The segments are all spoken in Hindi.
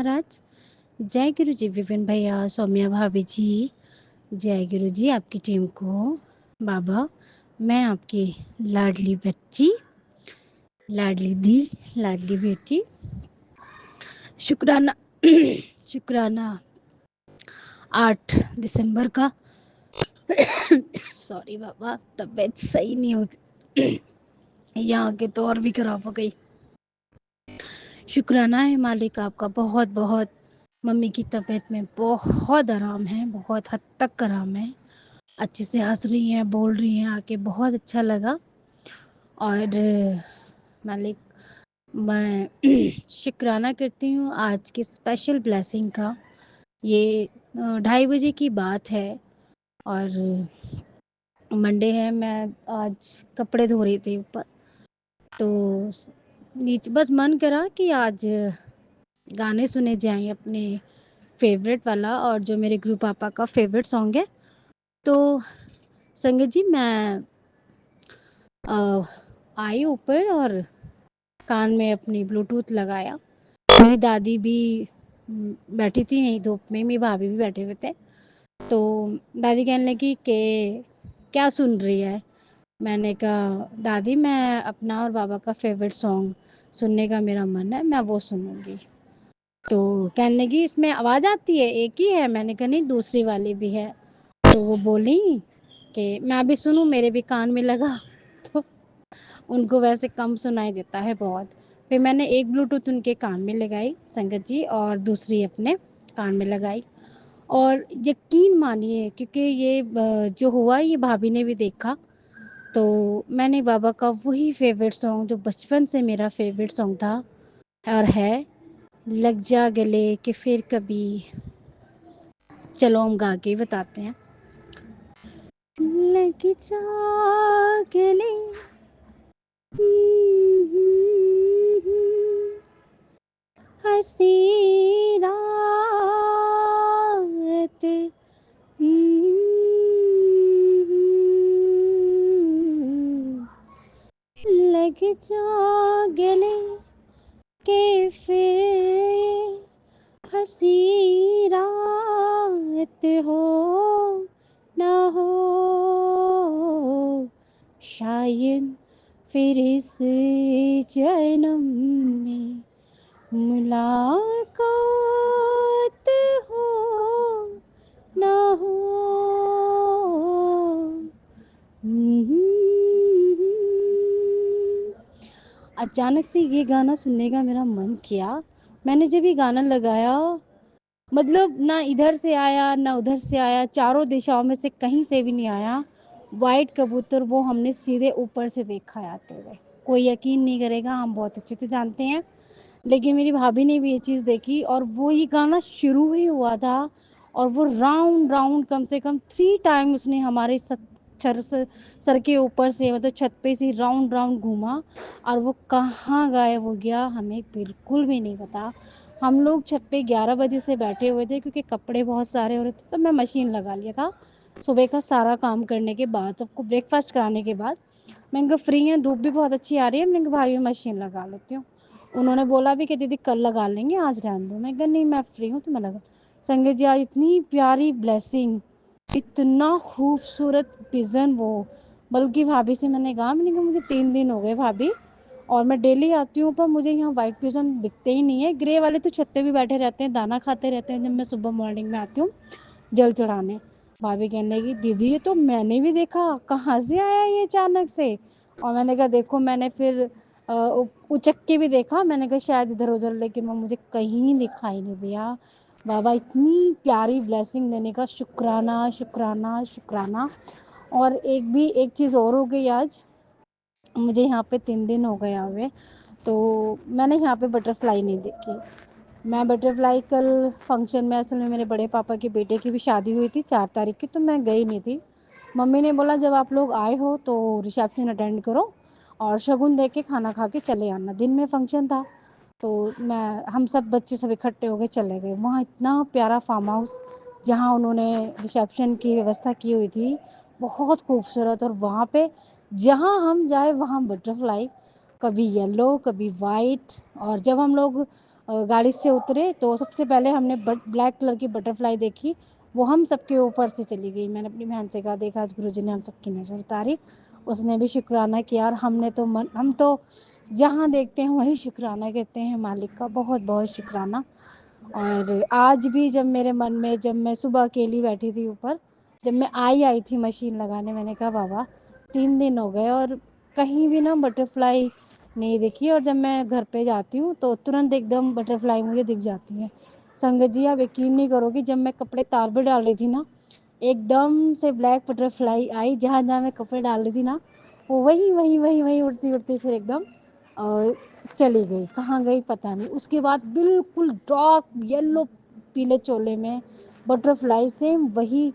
महाराज। जय गुरु जी विपिन भैया, सौम्या भाभी जी। जय गुरु जी आपकी टीम को। बाबा, मैं आपकी लाडली बच्ची, लाडली दी, लाडली बेटी। शुक्राना शुक्राना 8 दिसंबर का। सॉरी बाबा, तबीयत सही नहीं हो यहाँ के तो और भी खराब हो गई। शुक्राना है मालिक आपका बहुत बहुत। मम्मी की तबीयत में बहुत आराम है, बहुत हद तक आराम है। अच्छे से हंस रही हैं, बोल रही हैं, आके बहुत अच्छा लगा। और मालिक, मैं शुक्राना करती हूँ आज की स्पेशल ब्लेसिंग का। ये 2:30 बजे की बात है और मंडे है। मैं आज कपड़े धो रही थी ऊपर, तो नीचे बस मन करा कि आज गाने सुने जाएं अपने फेवरेट वाला, और जो मेरे गुरु पापा का फेवरेट सॉन्ग है। तो संगत जी, मैं आई ऊपर और कान में अपनी ब्लूटूथ लगाया। मेरी दादी भी बैठी थी यहीं धूप में, मेरी भाभी भी बैठे हुए थे। तो दादी कहने लगी कि क्या सुन रही है। मैंने कहा दादी, मैं अपना और बाबा का फेवरेट सॉन्ग सुनने का मेरा मन है, मैं वो सुनूंगी। तो कहने लगी इसमें आवाज़ आती है, एक ही है। मैंने कहा नहीं, दूसरी वाली भी है। तो वो बोली कि मैं भी सुनूं, मेरे भी कान में लगा। तो उनको वैसे कम सुनाई देता है बहुत। फिर मैंने एक ब्लूटूथ उनके कान में लगाई संगत जी, और दूसरी अपने कान में लगाई। और यकीन मानिए, क्योंकि ये जो हुआ ये भाभी ने भी देखा। तो मैंने बाबा का वही फेवरेट सॉन्ग जो बचपन से मेरा फेवरेट सॉन्ग था और है, लग जा गले कि फिर कभी। चलो हम गा के ही बताते हैं। लग जा गले, हसी रात, लग जा गले के फिर हसी रात हो ना हो, शायद फिर इस जन्म में मुलाकात हो ना हो। अचानक से ये गाना सुनने का मेरा मन किया। मैंने जब ये गाना लगाया, मतलब ना इधर से आया ना उधर से आया, चारों दिशाओं में से कहीं से भी नहीं आया। वाइट कबूतर वो हमने सीधे ऊपर से देखा आते हुए। कोई यकीन नहीं करेगा, हम बहुत अच्छे से जानते हैं, लेकिन मेरी भाभी ने भी ये चीज़ देखी। और वो ये गाना शुरू ही हुआ था और वो राउंड राउंड कम से कम 3 टाइम उसने हमारे सर के ऊपर से, मतलब छत पे से राउंड राउंड घूमा। और वो कहाँ गायब हो गया हमें बिल्कुल भी नहीं पता। हम लोग छत पे 11 बजे से बैठे हुए थे, क्योंकि कपड़े बहुत सारे हो रहे थे। तो मैं मशीन लगा लिया था सुबह का सारा काम करने के बाद, सबको ब्रेकफास्ट कराने के बाद। मैंने कहा फ्री हैं, धूप भी बहुत अच्छी आ रही है, मैंने कहा भाई मशीन लगा लेती हूँ। उन्होंने बोला भी कि दीदी कल लगा लेंगे, आज रहने दो। मैं कहा नहीं, मैं फ्री हूँ तो मैं लगा। संगत जी, आज इतनी प्यारी ब्लेसिंग, इतना खूबसूरत पिजन वो। बल्कि भाभी से मैंने कहा मुझे 3 दिन हो गए भाभी, और मैं डेली आती हूँ, पर मुझे यहाँ वाइट पिजन दिखते ही नहीं है। ग्रे वाले तो छत पे भी बैठे रहते हैं, दाना खाते रहते हैं जब मैं सुबह मॉर्निंग में आती हूँ जल चढ़ाने। भाभी कहने लगी दीदी ये तो मैंने भी देखा, कहाँ से आया ये अचानक से। और मैंने कहा देखो, मैंने फिर उचक के भी देखा, मैंने कहा शायद इधर उधर, लेकिन वो मुझे कहीं दिखाई नहीं दिया। बाबा, इतनी प्यारी ब्लेसिंग देने का शुक्राना शुक्राना शुक्राना। और एक चीज़ और हो गई आज। मुझे यहाँ पे 3 दिन हो गए हुए, तो मैंने यहाँ पे बटरफ्लाई नहीं देखी। मैं बटरफ्लाई कल फंक्शन में, असल में मेरे बड़े पापा के बेटे की भी शादी हुई थी 4 तारीख की, तो मैं गई नहीं थी। मम्मी ने बोला जब आप लोग आए हो तो रिसेप्शन अटेंड करो और शगुन दे के खाना खा के चले आना। दिन में फंक्शन था, तो हम सब बच्चे सब इकट्ठे हो गए, चले गए। वहाँ इतना प्यारा फार्म हाउस जहाँ उन्होंने रिसेप्शन की व्यवस्था की हुई थी, बहुत खूबसूरत। और वहाँ पे जहाँ हम जाए वहाँ बटरफ्लाई, कभी येलो कभी वाइट। और जब हम लोग गाड़ी से उतरे तो सबसे पहले हमने ब्लैक कलर की बटरफ्लाई देखी, वो हम सबके ऊपर से चली गई। मैंने अपनी बहन से कहा, देखा आज गुरुजी ने हम सबकी नज़र उतारी। उसने भी शुक्राना किया और हम तो जहाँ देखते हैं वहीं शुक्राना कहते हैं मालिक का, बहुत बहुत शुक्राना। और आज भी जब मेरे मन में, जब मैं सुबह अकेली बैठी थी ऊपर, जब मैं आई थी मशीन लगाने, मैंने कहा बाबा 3 दिन हो गए और कहीं भी ना बटरफ्लाई नहीं दिखी, और जब मैं घर पे जाती हूँ तो तुरंत एकदम बटरफ्लाई मुझे दिख जाती है। संगत जी आप यकीन नहीं करोगी, जब मैं कपड़े तार पे डाल रही थी ना, एकदम से ब्लैक बटरफ्लाई आई, जहाँ जहाँ मैं कपड़े डाल रही थी ना, वो वहीं उड़ती उड़ती फिर एकदम चली गई। कहाँ गई पता नहीं। उसके बाद बिल्कुल डार्क येलो पीले चोले में बटरफ्लाई, सेम वही,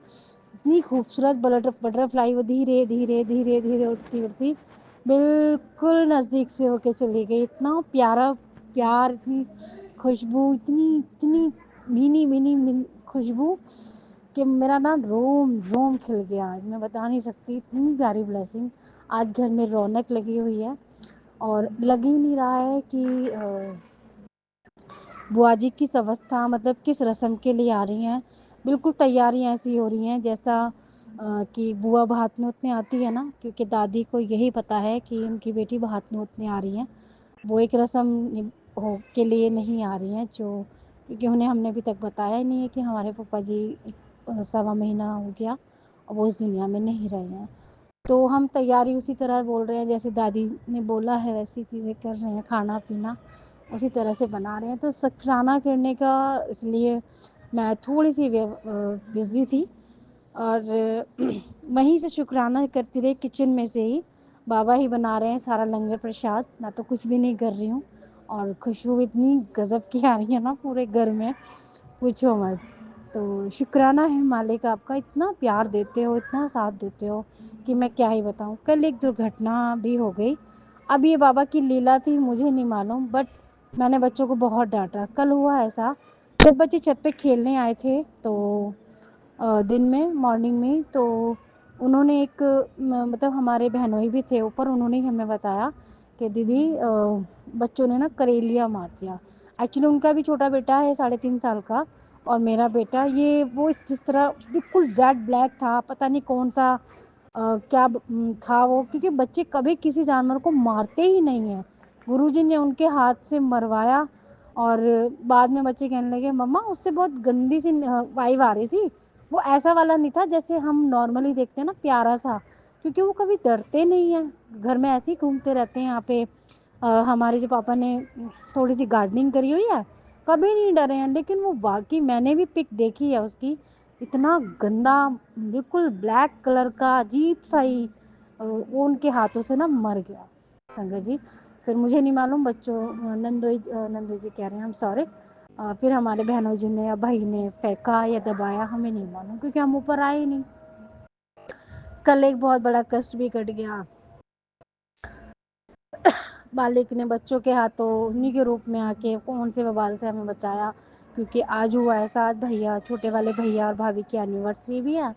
इतनी खूबसूरत बटरफ्लाई, वो धीरे धीरे धीरे धीरे उड़ती उड़ती बिल्कुल नज़दीक से होके चली गई। इतना प्यारा प्यार, इतनी खुशबू, इतनी इतनी भीनी भीनी खुशबू कि मेरा ना रोम रोम खिल गया। आज मैं बता नहीं सकती, इतनी प्यारी ब्लेसिंग। आज घर में रौनक लगी हुई है और लग ही नहीं रहा है कि बुआ जी किस अवस्था, मतलब किस रस्म के लिए आ रही हैं। बिल्कुल तैयारियां ऐसी हो रही हैं जैसा कि बुआ भातनूतने आती है ना, क्योंकि दादी को यही पता है कि उनकी बेटी भातनूतने आ रही हैं। वो एक रस्म हो के लिए नहीं आ रही हैं, जो क्योंकि उन्हें हमने अभी तक बताया ही नहीं है कि हमारे पापा जी 1.25 महीना हो गया और वो इस दुनिया में नहीं रहे हैं। तो हम तैयारी उसी तरह बोल रहे हैं, जैसे दादी ने बोला है वैसी चीज़ें कर रहे हैं, खाना पीना उसी तरह से बना रहे हैं। तो शुक्राना करने का इसलिए मैं थोड़ी सी बिज़ी थी और वहीं से शुक्राना करती रही, किचन में से ही। बाबा ही बना रहे हैं सारा लंगर प्रसाद, मैं तो कुछ भी नहीं कर रही हूँ। और खुशबू इतनी गज़ब की आ रही है ना पूरे घर में, पूछो मत। तो शुक्राना है मालिक आपका, इतना प्यार देते हो, इतना साथ देते हो कि मैं क्या ही बताऊँ। कल एक दुर्घटना भी हो गई। अब ये बाबा की लीला थी मुझे नहीं मालूम, बट मैंने बच्चों को बहुत डांटा। कल हुआ ऐसा, जब बच्चे छत पे खेलने आए थे तो दिन में मॉर्निंग में, तो उन्होंने एक मतलब हमारे बहनोई भी थे ऊपर, उन्होंने ही हमें बताया कि दीदी बच्चों ने ना करेलिया मार दिया। एक्चुअली उनका भी छोटा बेटा है 3.5 साल का, और मेरा बेटा ये वो जिस तरह बिल्कुल जेड ब्लैक था, पता नहीं कौन सा क्या था वो, क्योंकि बच्चे कभी किसी जानवर को मारते ही नहीं हैं। गुरुजी ने उनके हाथ से मरवाया और बाद में बच्चे कहने लगे मम्मा उससे बहुत गंदी सी वाइब आ रही थी। वो ऐसा वाला नहीं था जैसे हम नॉर्मली देखते हैं ना, प्यारा सा, क्योंकि वो कभी डरते नहीं हैं, घर में ऐसे ही घूमते रहते हैं। यहाँ पे हमारे जो पापा ने थोड़ी सी गार्डनिंग करी हुई है, कभी नहीं डरे हैं। लेकिन वो वाकई मैंने भी पिक देखी है उसकी, इतना गंदा, बिल्कुल ब्लैक कलर का अजीब सा ही वो उनके हाथों से ना मर गया संगत जी। फिर मुझे नहीं मालूम बच्चों, नंदोई जी कह रहे हैं, हम सॉरी। फिर हमारे बहनों जी ने या भाई ने फेंका या दबाया, हमें नहीं मालूम, क्योंकि हम ऊपर आए ही नहीं। कल एक बहुत बड़ा कष्ट भी कट गया। मालिक ने बच्चों के हाथों उन्हीं के रूप में आके कौन से बवाल से हमें बचाया। क्योंकि आज हुआ है साथ भैया, छोटे वाले भैया और भाभी की एनिवर्सरी भी है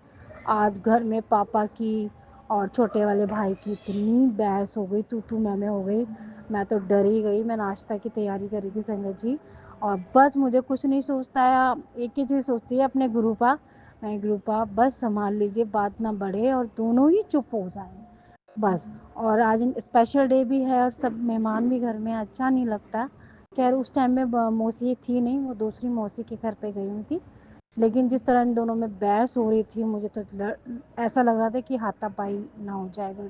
आज। घर में पापा की और छोटे वाले भाई की इतनी बहस हो गई, तू मैं हो गई। मैं तो डर ही गई। मैं नाश्ता की तैयारी कर रही थी संगत जी, और बस मुझे कुछ नहीं सोचता है, एक ही चीज़ सोचती है अपने गुरुपा, मैं गुरुपा बस संभाल लीजिए, बात ना बढ़े और दोनों ही चुप हो जाएं बस। और आज स्पेशल डे भी है और सब मेहमान भी घर में, अच्छा नहीं लगता। खैर उस टाइम में मौसी थी नहीं, वो दूसरी मौसी के घर पे गई हुई थी। लेकिन जिस तरह इन दोनों में बहस हो रही थी, मुझे तो ऐसा लग रहा था कि हाथापाई ना हो जाएगा।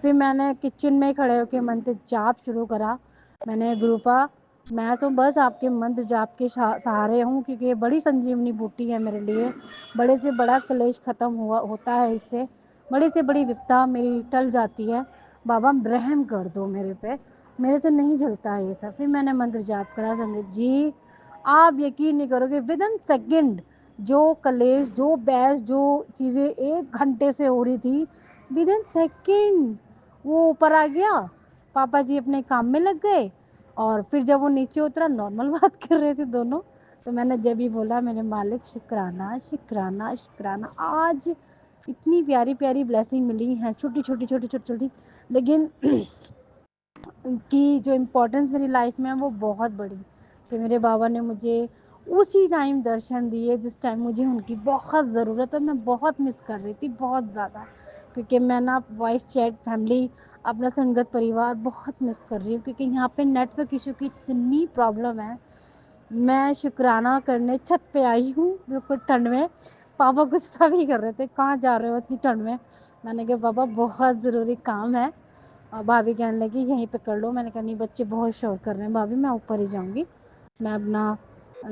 फिर मैंने किचन में खड़े होकर मंत्र जाप शुरू करा। मैंने गुरुपा मैं तो बस आपके मंत्र जाप के सहारे हूँ, क्योंकि ये बड़ी संजीवनी बूटी है मेरे लिए। बड़े से बड़ा क्लेश ख़त्म हुआ होता है इससे, बड़ी से बड़ी विपदा मेरी टल जाती है। बाबा रहम कर दो मेरे पे, मेरे से नहीं झलता है ये सब। फिर मैंने मंत्र जाप करा संगत जी, आप यकीन नहीं करोगे, विद इन सेकेंड जो कलेश, जो बहस, जो चीज़ें 1 घंटे से हो रही थी, विद इन सेकेंड वो ऊपर आ गया। पापा जी अपने काम में लग गए और फिर जब वो नीचे उतरा, नॉर्मल बात कर रहे थे दोनों। तो मैंने जब भी बोला मेरे मालिक शुक्राना शुक्राना शुक्राना, आज इतनी प्यारी प्यारी ब्लेसिंग मिली हैं, छोटी छोटी छोटी छोटी छोटी, लेकिन की जो इम्पोर्टेंस मेरी लाइफ में है वो बहुत बड़ी। कि मेरे बाबा ने मुझे उसी टाइम दर्शन दिए जिस टाइम मुझे उनकी बहुत ज़रूरत, और मैं बहुत मिस कर रही थी, बहुत ज़्यादा। क्योंकि मैं ना वॉइस चैट फैमिली, अपना संगत परिवार बहुत मिस कर रही हूँ, क्योंकि यहाँ पे नेटवर्क इशू की इतनी प्रॉब्लम है। मैं शुक्राना करने छत पे आई हूँ बिल्कुल ठंड में। पापा गुस्सा भी कर रहे थे, कहाँ जा रहे हो इतनी ठंड में। मैंने कहा पापा बहुत ज़रूरी काम है। और भाभी कहने लगी यहीं पे कर लो। मैंने कहा नहीं, बच्चे बहुत शोर कर रहे हैं भाभी, मैं ऊपर ही जाऊँगी। मैं अपना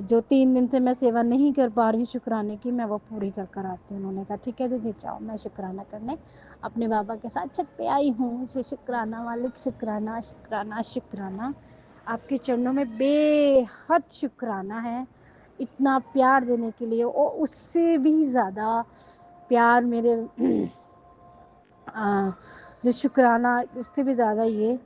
जो 3 दिन से मैं सेवा नहीं कर पा रही हूँ शुक्राने की, मैं वो पूरी कर कर आती हूँ। उन्होंने कहा ठीक है दीदी जाओ। मैं शुक्राना करने अपने बाबा के साथ छत पे आई हूँ। शुक्राना वालिक शुक्राना, शुक्राना शुक्राना। आपके चरणों में बेहद शुक्राना है इतना प्यार देने के लिए, और उससे भी ज़्यादा प्यार मेरे जो शुक्राना, उससे भी ज़्यादा ये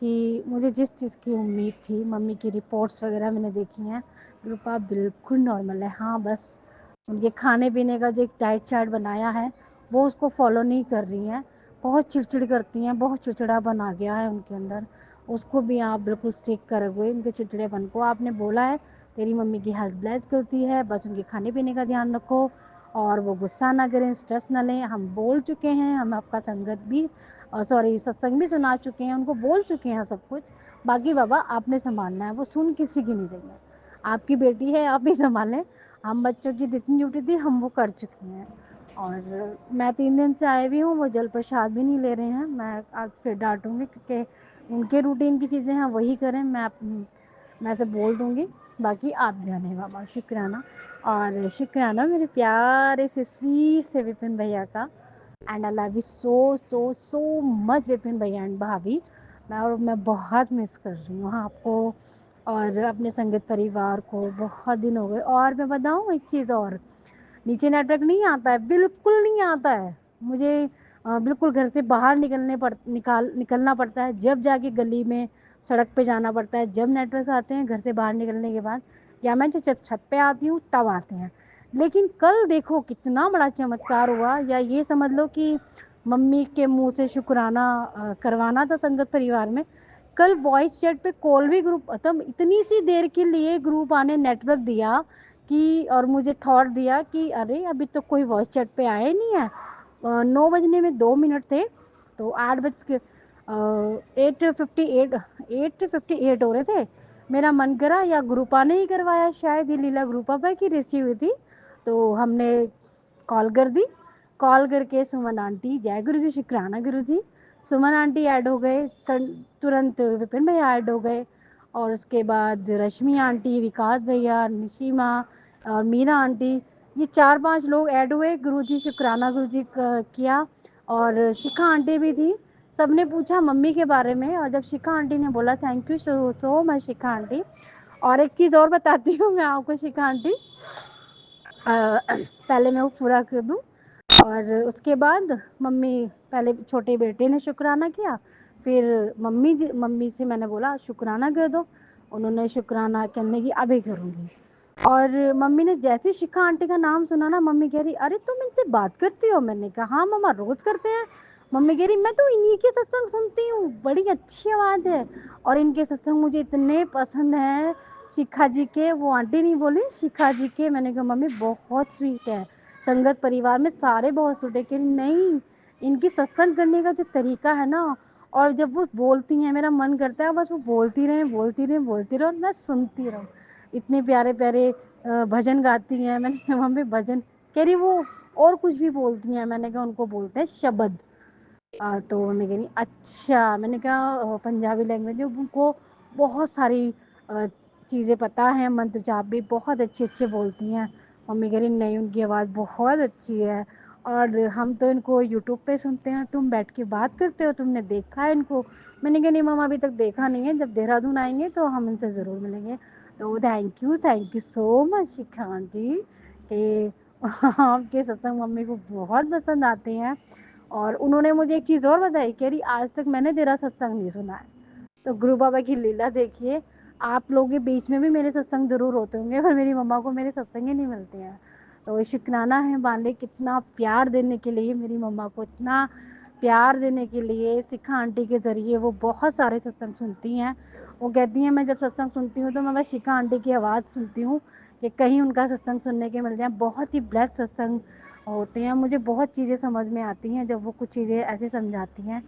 कि मुझे जिस चीज़ की उम्मीद थी, मम्मी की रिपोर्ट्स वगैरह मैंने देखी हैं, रूपा बिल्कुल नॉर्मल है। हाँ, बस उनके खाने पीने का जो एक डाइट चार्ट बनाया है वो उसको फॉलो नहीं कर रही हैं। बहुत चिड़चिड़ करती हैं, बहुत चिड़चिड़ापन आ गया है उनके अंदर। उसको भी आप बिल्कुल स्ट्रिक्ट करोगे उनके चिड़चिड़ेपन को। आपने बोला है तेरी मम्मी की हेल्थ ब्लेस करती है, बस उनके खाने पीने का ध्यान रखो और वो गुस्सा ना करें, स्ट्रेस ना लें। हम बोल चुके हैं, हम आपका संगत भी सॉरी सत्संग भी सुना चुके हैं, उनको बोल चुके हैं सब कुछ। बाकी बाबा आपने संभालना है, वो सुन किसी की नहीं रही है। आपकी बेटी है, आप ही संभालें। हम बच्चों की जितनी ड्यूटी थी हम वो कर चुके हैं। और मैं 3 दिन से आए भी हूँ, वो जल प्रसाद भी नहीं ले रहे हैं। मैं आज फिर डांटूंगी, क्योंकि उनके रूटीन की चीज़ें हैं वही करें। मैं से बोल दूंगी। बाकी आप जाने बाबा शुक्राना। और शुक्राना मेरे प्यारे से स्वीट से विपिन भैया का। And I love you so so so much Vipin भैया एंड भाभी। मैं बहुत मिस कर रही हूँ आपको और अपने संगीत परिवार को। बहुत दिन हो गए। और मैं बताऊँ एक चीज़ और, नीचे नेटवर्क नहीं आता है, बिल्कुल नहीं आता है मुझे। बिल्कुल घर से बाहर निकलना पड़ता है, जब जाके गली में सड़क पे जाना पड़ता है, जब नेटवर्क आते हैं घर से बाहर निकलने के बाद, या मैं जब छत पे आती हूँ तब आते हैं। लेकिन कल देखो कितना बड़ा चमत्कार हुआ, या ये समझ लो कि मम्मी के मुंह से शुक्राना करवाना था संगत परिवार में। कल वॉइस चैट पे कॉल भी ग्रुप, तब इतनी सी देर के लिए ग्रुप आने नेटवर्क दिया कि, और मुझे थॉट दिया कि अरे अभी तो कोई वॉइस चैट पे आया ही नहीं है। 9 बजने में 2 मिनट थे, तो 8:58 हो रहे थे। मेरा मन करा या ग्रुपा ने ही करवाया, शायद ये लीला ग्रुपा पर की रिची हुई थी, तो हमने कॉल कर दी। कॉल करके सुमन आंटी, जय गुरु जी, शुक्राना गुरु जी। सुमन आंटी ऐड हो गए, तुरंत विपिन भैया ऐड हो गए, और उसके बाद रश्मि आंटी, विकास भैया, निशिमा और मीरा आंटी, ये 4-5 लोग ऐड हुए। गुरुजी शुक्राना गुरुजी किया, और शिखा आंटी भी थी। सबने पूछा मम्मी के बारे में, और जब शिखा आंटी ने बोला thank you so so much Shikha aunty. और एक चीज़ और बताती हूँ मैं आपको शिखा आंटी, पहले मैं वो पूरा कर दूँ। और उसके बाद मम्मी, पहले छोटे बेटे ने शुक्राना किया, फिर मम्मी से मैंने बोला शुक्राना कर दो। उन्होंने शुक्राना करने की अभी करूँगी। और मम्मी ने जैसे शिखा आंटी का नाम सुना ना, मम्मी कह रही अरे तुम इनसे बात करती हो। मैंने कहा हाँ मम्मा रोज़ करते हैं। मम्मी कह रही मैं तो इन्हीं के सत्संग सुनती हूँ, बड़ी अच्छी आवाज़ है। और इनके सत्संग मुझे इतने पसंद हैं, शिखा जी के। वो आंटी नहीं बोली, शिखा जी के। मैंने कहा मम्मी बहुत स्वीट है, संगत परिवार में सारे बहुत स्वीट है। कह रही नहीं, इनकी सत्संग करने का जो तरीका है ना, और जब वो बोलती हैं मेरा मन करता है बस वो बोलती रहें बोलती रहें बोलती रहें, और मैं सुनती रहूँ। इतने प्यारे प्यारे भजन गाती हैं। मैंने कहा मम्मी भजन, कह रही वो और कुछ भी बोलती हैं। मैंने कहा उनको बोलते हैं शब्द। तो मम्मी कह रही अच्छा। मैंने कहा पंजाबी लैंग्वेज में उनको बहुत सारी चीज़ें पता हैं, मंत्र जाप भी बहुत अच्छे अच्छे बोलती हैं। मम्मी कह रही नहीं उनकी आवाज़ बहुत अच्छी है, और हम तो इनको यूट्यूब पे सुनते हैं, तुम बैठ के बात करते हो, तुमने देखा है इनको। मैंने कहा नहीं मम्मा अभी तक देखा नहीं है, जब देहरादून आएंगे तो हम इनसे ज़रूर मिलेंगे। तो थैंक यू सो मच शिखा जी कि आपके सत्संग मम्मी को बहुत पसंद आते हैं। और उन्होंने मुझे एक चीज़ और बताई, कह रही आज तक मैंने तेरा सत्संग नहीं सुना है। तो गुरु बाबा की लीला देखिए, आप लोगों के बीच में भी मेरे सत्संग ज़रूर होते होंगे, पर मेरी मम्मा को मेरे सत्संग ही नहीं मिलते हैं। तो शुक्राना है बाले, कितना प्यार देने के लिए, मेरी मम्मा को इतना प्यार देने के लिए। शिखा आंटी के ज़रिए वो बहुत सारे सत्संग सुनती हैं, वो कहती हैं मैं जब सत्संग सुनती हूँ तो मैं बस शिखा आंटी की आवाज़ सुनती हूँ कि कहीं उनका सत्संग सुनने के मिल जाए। बहुत ही ब्लेस्ड सत्संग होते हैं, मुझे बहुत चीज़ें समझ में आती हैं जब वो कुछ चीज़ें ऐसे समझाती हैं।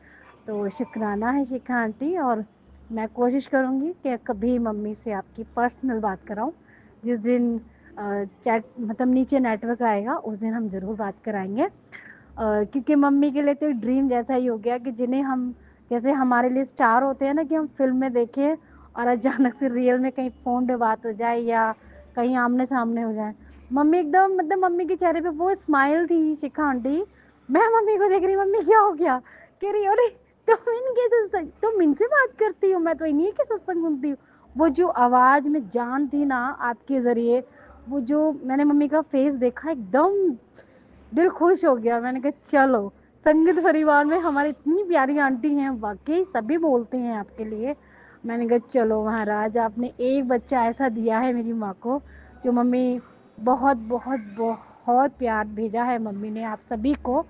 तो शुक्राना है शिखा आंटी, और मैं कोशिश करूँगी कि कभी मम्मी से आपकी पर्सनल बात कराऊँ। जिस दिन चैट मतलब नीचे नेटवर्क आएगा उस दिन हम ज़रूर बात कराएंगे, क्योंकि मम्मी के लिए तो एक ड्रीम जैसा ही हो गया कि जिन्हें हम, जैसे हमारे लिए स्टार होते हैं ना कि हम फिल्म में देखें और अचानक से रियल में कहीं फ़ोन पे बात हो जाए या कहीं आमने सामने हो जाए। मम्मी एकदम मतलब मम्मी के चेहरे पे वो स्माइल थी शिखा आंटी। मैं मम्मी को देख रही, मम्मी क्या हो गया? कह रही अरे तुम इनके सत्संग, तुम इनसे बात करती हो, मैं तो इन्हीं के सत्संग सुनती हूँ। वो जो आवाज़ में जान थी ना आपके ज़रिए, वो जो मैंने मम्मी का फेस देखा एकदम दिल खुश हो गया। मैंने कहा चलो संगीत परिवार में हमारी इतनी प्यारी आंटी हैं, वाकई सभी बोलते हैं आपके लिए। मैंने कहा चलो महाराज आपने एक बच्चा ऐसा दिया है मेरी माँ को, जो मम्मी बहुत बहुत बहुत प्यार भेजा है मम्मी ने आप सभी को।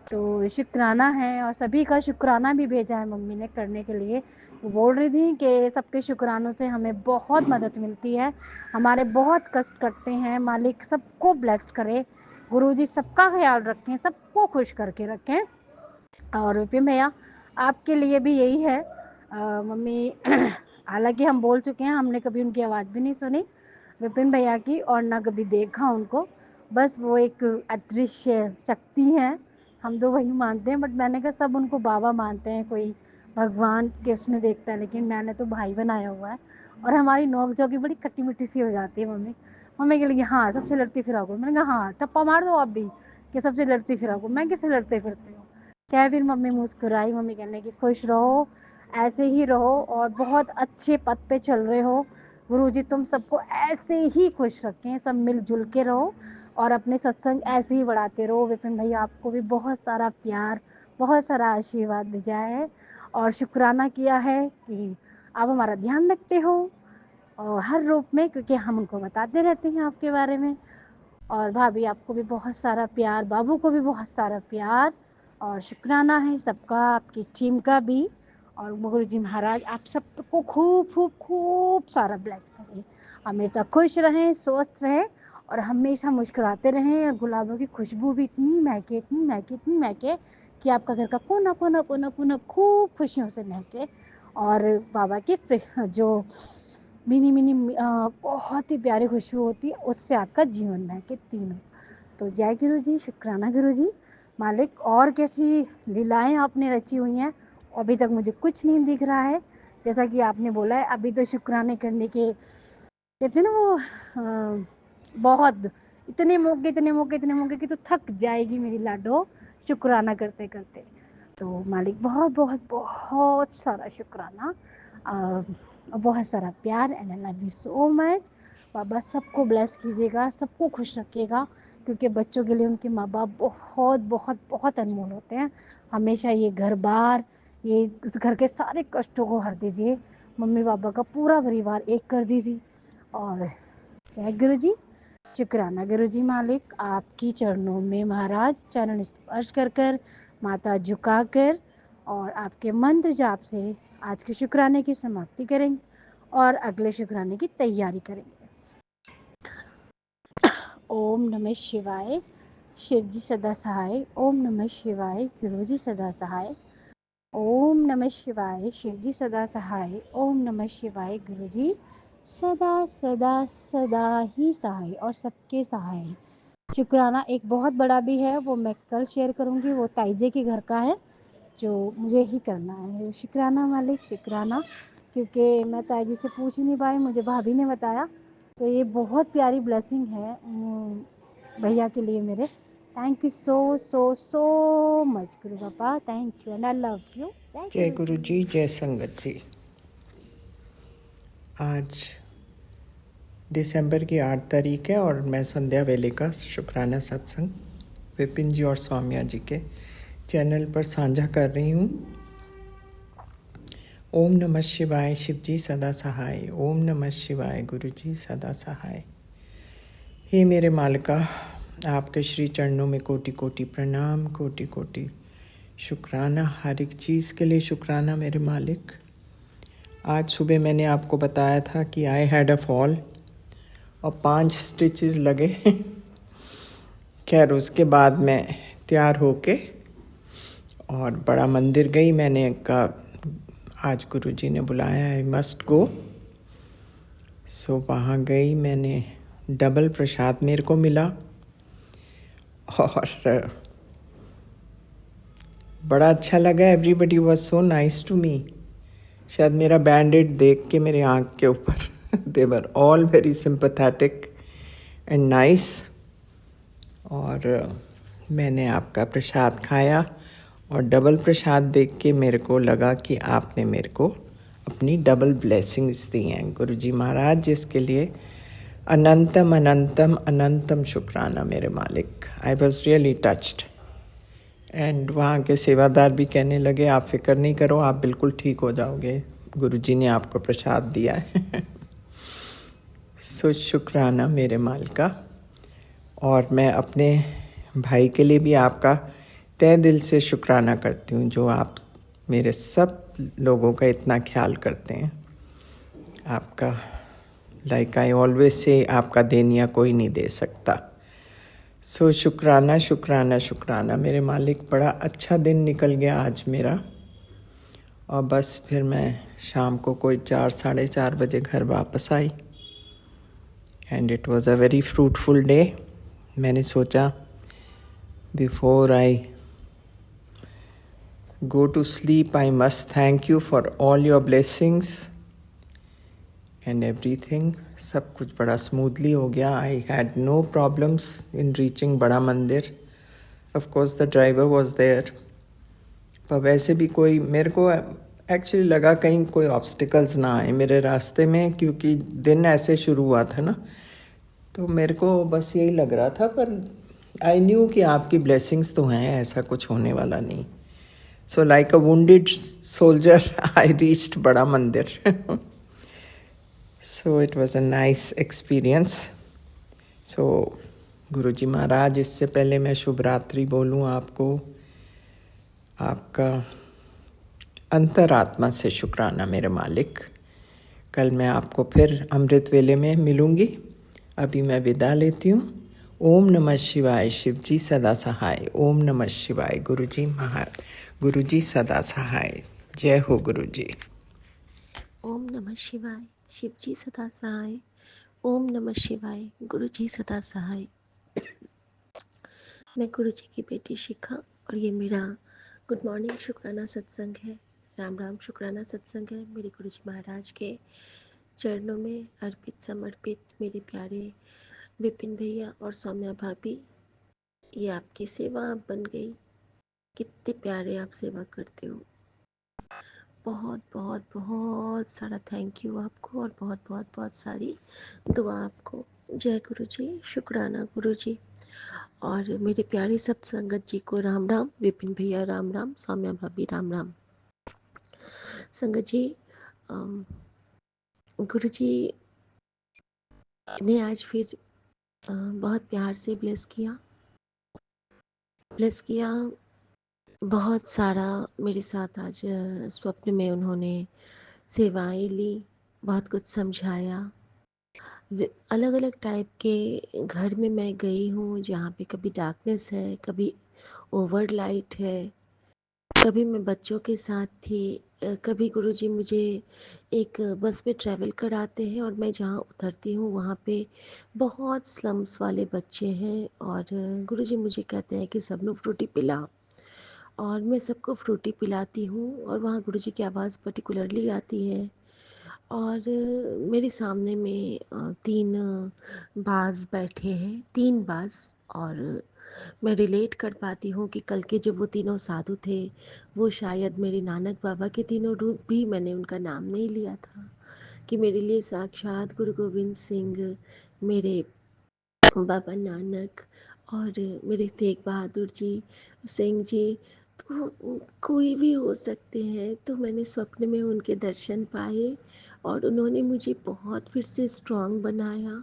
तो शुक्राना है, और सभी का शुक्राना भी भेजा है मम्मी ने करने के लिए। वो बोल रही थी कि सबके शुक्रानों से हमें बहुत मदद मिलती है, हमारे बहुत कष्ट करते हैं, मालिक सबको ब्लेस्ड करे, गुरुजी सबका ख्याल रखें, सबको खुश करके रखें। और विपिन भैया आपके लिए भी यही है। मम्मी हालांकि हम बोल चुके हैं, हमने कभी उनकी आवाज़ भी नहीं सुनी विपिन भैया की, और ना कभी देखा उनको, बस वो एक अदृश्य शक्ति है, हम तो वही मानते हैं। बट मैंने कहा सब उनको बाबा मानते हैं, कोई भगवान के उसमें देखता है, लेकिन मैंने तो भाई बनाया हुआ है। और हमारी नोक झोंक बड़ी खट्टी मिट्टी सी हो जाती है मम्मी। मम्मी के लिए हाँ सबसे लड़ती फिरा को, मैंने कहा हाँ टप्पा मार दो आप भी कि सबसे लड़ती फिरा को, मैं किससे लड़ते फिरती हूँ? क्या फिर मम्मी मुस्कुराई, मम्मी कहने की खुश रहो, ऐसे ही रहो, और बहुत अच्छे पद पे चल रहे हो, गुरुजी तुम सबको ऐसे ही खुश रखें, सब मिलजुल के रहो और अपने सत्संग ऐसे ही बढ़ाते रहो। विपिन भैया आपको भी बहुत सारा प्यार, बहुत सारा आशीर्वाद भेजा है और शुक्राना किया है कि आप हमारा ध्यान रखते हो और हर रूप में, क्योंकि हम उनको बताते रहते हैं आपके बारे में। और भाभी आपको भी बहुत सारा प्यार, बाबू को भी बहुत सारा प्यार और शुक्राना है सबका, आपकी टीम का भी। और गुरु जी महाराज आप सबको खूब खूब खूब सारा ब्लेस करें, हमेशा खुश रहें, स्वस्थ रहें और हमेशा मुस्कुराते रहें, और गुलाबों की खुशबू भी इतनी महके, इतनी महके, इतनी महके कि आपका घर का कोना कोना कोना कोना खूब खुशियों से महके। और बाबा की जो मिनी मिनी बहुत ही प्यारी खुशबू होती है, उससे आपका जीवन महके तीनों। तो जय गुरु जी, शुक्राना गुरु जी। मालिक और कैसी लीलाएं आपने रची हुई हैं, अभी तक मुझे कुछ नहीं दिख रहा है। जैसा कि आपने बोला है अभी तो शुक्राने करने के कहते हैं ना वो बहुत इतने मौके इतने मौके इतने मौके कि तो थक जाएगी मेरी लाडो शुक्राना करते करते। तो मालिक बहुत बहुत बहुत सारा शुक्राना, बहुत सारा प्यार, and I love you so much. बाबा सबको ब्लेस कीजिएगा, सबको खुश रखिएगा, क्योंकि बच्चों के लिए उनके माँ बाप बहुत बहुत बहुत अनमोल होते हैं। हमेशा ये घर बार, ये इस घर के सारे कष्टों को हर दीजिए, मम्मी पापा का पूरा परिवार एक कर दीजिए। और जय गुरु जी, शुक्राना गुरु जी। मालिक आपकी चरणों में महाराज चरण स्पर्श कर कर, माथा झुका कर और आपके मंत्र जाप से आज के शुक्राने की समाप्ति करेंगे और अगले शुक्राने की तैयारी करेंगे। ओम नमः शिवाय, शिव जी सदा सहाय। ओम नमः शिवाय, गुरु जी सदा सहाय। ओम नमः शिवाय, शिव जी सदा सहाय। ओम नमः शिवाय, गुरु जी सदा सदा सदा ही सहाय और सबके सहाय। शुक्राना एक बहुत बड़ा भी है, वो मैं कल शेयर करूँगी, वो ताईजे के घर का है जो मुझे ही करना है। शुक्राना मालिक, शुक्राना, क्योंकि मैं ताईजी से पूछ ही नहीं पाई, मुझे भाभी ने बताया। तो ये बहुत प्यारी ब्लेसिंग है भैया के लिए मेरे। Thank you so so so much गुरु पापा, thank you and I love you. जय गुरु जी, जय संगत जी। आज दिसंबर की 8 तारीख है और मैं संध्या वेले का शुक्राना सत्संग विपिन जी और स्वामिया जी के चैनल पर साझा कर रही हूँ। ओम नमः शिवाय, शिव जी सदा सहाय। ओम नमः शिवाय, गुरु जी सदा सहाय। हे मेरे मालिका, आपके श्री चरणों में कोटि कोटि प्रणाम, कोटि कोटि शुक्राना, हर एक चीज़ के लिए शुक्राना मेरे मालिक। आज सुबह मैंने आपको बताया था कि आई हैड अ फॉल और 5 स्टिचेस लगे। खैर उसके बाद मैं तैयार होके और बड़ा मंदिर गई। मैंने कहा आज गुरुजी ने बुलाया, आई मस्ट गो। सो वहाँ गई, मैंने डबल प्रसाद मेरे को मिला और बड़ा अच्छा लगा। Everybody was so nice to me. शायद मेरा बैंडेड देख के मेरे आँख के ऊपर they were all very sympathetic and nice. और मैंने आपका प्रसाद खाया और डबल प्रसाद देख के मेरे को लगा कि आपने मेरे को अपनी डबल ब्लेसिंग्स दी हैं गुरुजी महाराज, जिसके लिए अनंतम अनंतम अनंतम शुक्राना मेरे मालिक। I was really touched. And वहाँ के सेवादार भी कहने लगे आप फिक्र नहीं करो, आप बिल्कुल ठीक हो जाओगे, गुरुजी ने आपको प्रसाद दिया है। सो शुक्राना मेरे मालिका। और मैं अपने भाई के लिए भी आपका तहे दिल से शुक्राना करती हूँ, जो आप मेरे सब लोगों का इतना ख्याल करते हैं। आपका लाइक आई ऑलवेज से आपका देनिया कोई नहीं दे सकता। सो शुक्राना शुक्राना शुक्राना मेरे मालिक। बड़ा अच्छा दिन निकल गया आज मेरा। और बस फिर मैं शाम को कोई 4 साढ़े 4 बजे घर वापस आई and it was a very fruitful day. मैंने सोचा before I go to sleep, I must thank you for all your blessings and everything. सब कुछ बड़ा स्मूथली हो गया। I had no problems in reaching बड़ा मंदिर. Of course the driver was there. पर वैसे भी कोई मेरे को एक्चुअली लगा कहीं कोई ऑब्स्टिकल्स ना आए मेरे रास्ते में, क्योंकि दिन ऐसे शुरू हुआ था ना, तो मेरे को बस यही लग रहा था। पर आई न्यू कि आपकी ब्लेसिंग्स तो हैं, ऐसा कुछ होने वाला नहीं। So like a wounded soldier, I reached Bada Mandir. So it was a nice experience. So गुरुजी महाराज, इससे पहले मैं शुभ रात्रि बोलूँ आपको, आपका अंतरात्मा से शुक्राना मेरे मालिक। कल मैं आपको फिर अमृत वेले में मिलूँगी। अभी मैं विदा लेती हूँ। ओम नमः शिवाय, शिव जी सदा सहाय। ओम नमः शिवाय, गुरुजी महाराज, गुरुजी सदा सहाय। जय हो गुरुजी। ओम नमः शिवाय, शिव जी सदा सहाय। ओम नमः शिवाय, गुरु जी सदा सहाय। मैं गुरु जी की बेटी शिखा और ये मेरा गुड मॉर्निंग शुक्राना सत्संग है। राम राम शुक्राना सत्संग है मेरे गुरु जी महाराज के चरणों में अर्पित समर्पित। मेरे प्यारे विपिन भैया और सौम्या भाभी, ये आपकी सेवा बन गई। कितने प्यारे आप सेवा करते हो। बहुत बहुत बहुत सारा थैंक यू आपको और बहुत बहुत बहुत सारी दुआ आपको। जय गुरु जी, शुक्राना गुरु जी। और मेरे प्यारे सब संगत जी को राम राम। विपिन भैया राम राम, सौम्या भाभी राम राम। संगत जी, गुरु जी ने आज फिर बहुत प्यार से ब्लेस किया। बहुत सारा मेरे साथ आज स्वप्न में उन्होंने सेवाएं ली, बहुत कुछ समझाया। अलग अलग टाइप के घर में मैं गई हूँ जहाँ पे कभी डार्कनेस है, कभी ओवर लाइट है, कभी मैं बच्चों के साथ थी, कभी गुरुजी मुझे एक बस में ट्रैवल कराते हैं और मैं जहाँ उतरती हूँ वहाँ पे बहुत स्लम्स वाले बच्चे हैं और गुरुजी मुझे कहते हैं कि सबनों फ्रूटी पिला, और मैं सबको फ्रूटी पिलाती हूँ और वहाँ गुरुजी की आवाज़ पर्टिकुलरली आती है। और मेरे सामने में 3 बाज़ बैठे हैं, 3 बाज़। और मैं रिलेट कर पाती हूँ कि कल के जो वो तीनों साधु थे वो शायद मेरे नानक बाबा के तीनों रूप भी, मैंने उनका नाम नहीं लिया था, कि मेरे लिए साक्षात गुरु गोविंद सिंह, मेरे बाबा नानक और मेरे तेग बहादुर जी सिंह जी, तो कोई भी हो सकते हैं। तो मैंने स्वप्न में उनके दर्शन पाए और उन्होंने मुझे बहुत फिर से स्ट्रांग बनाया।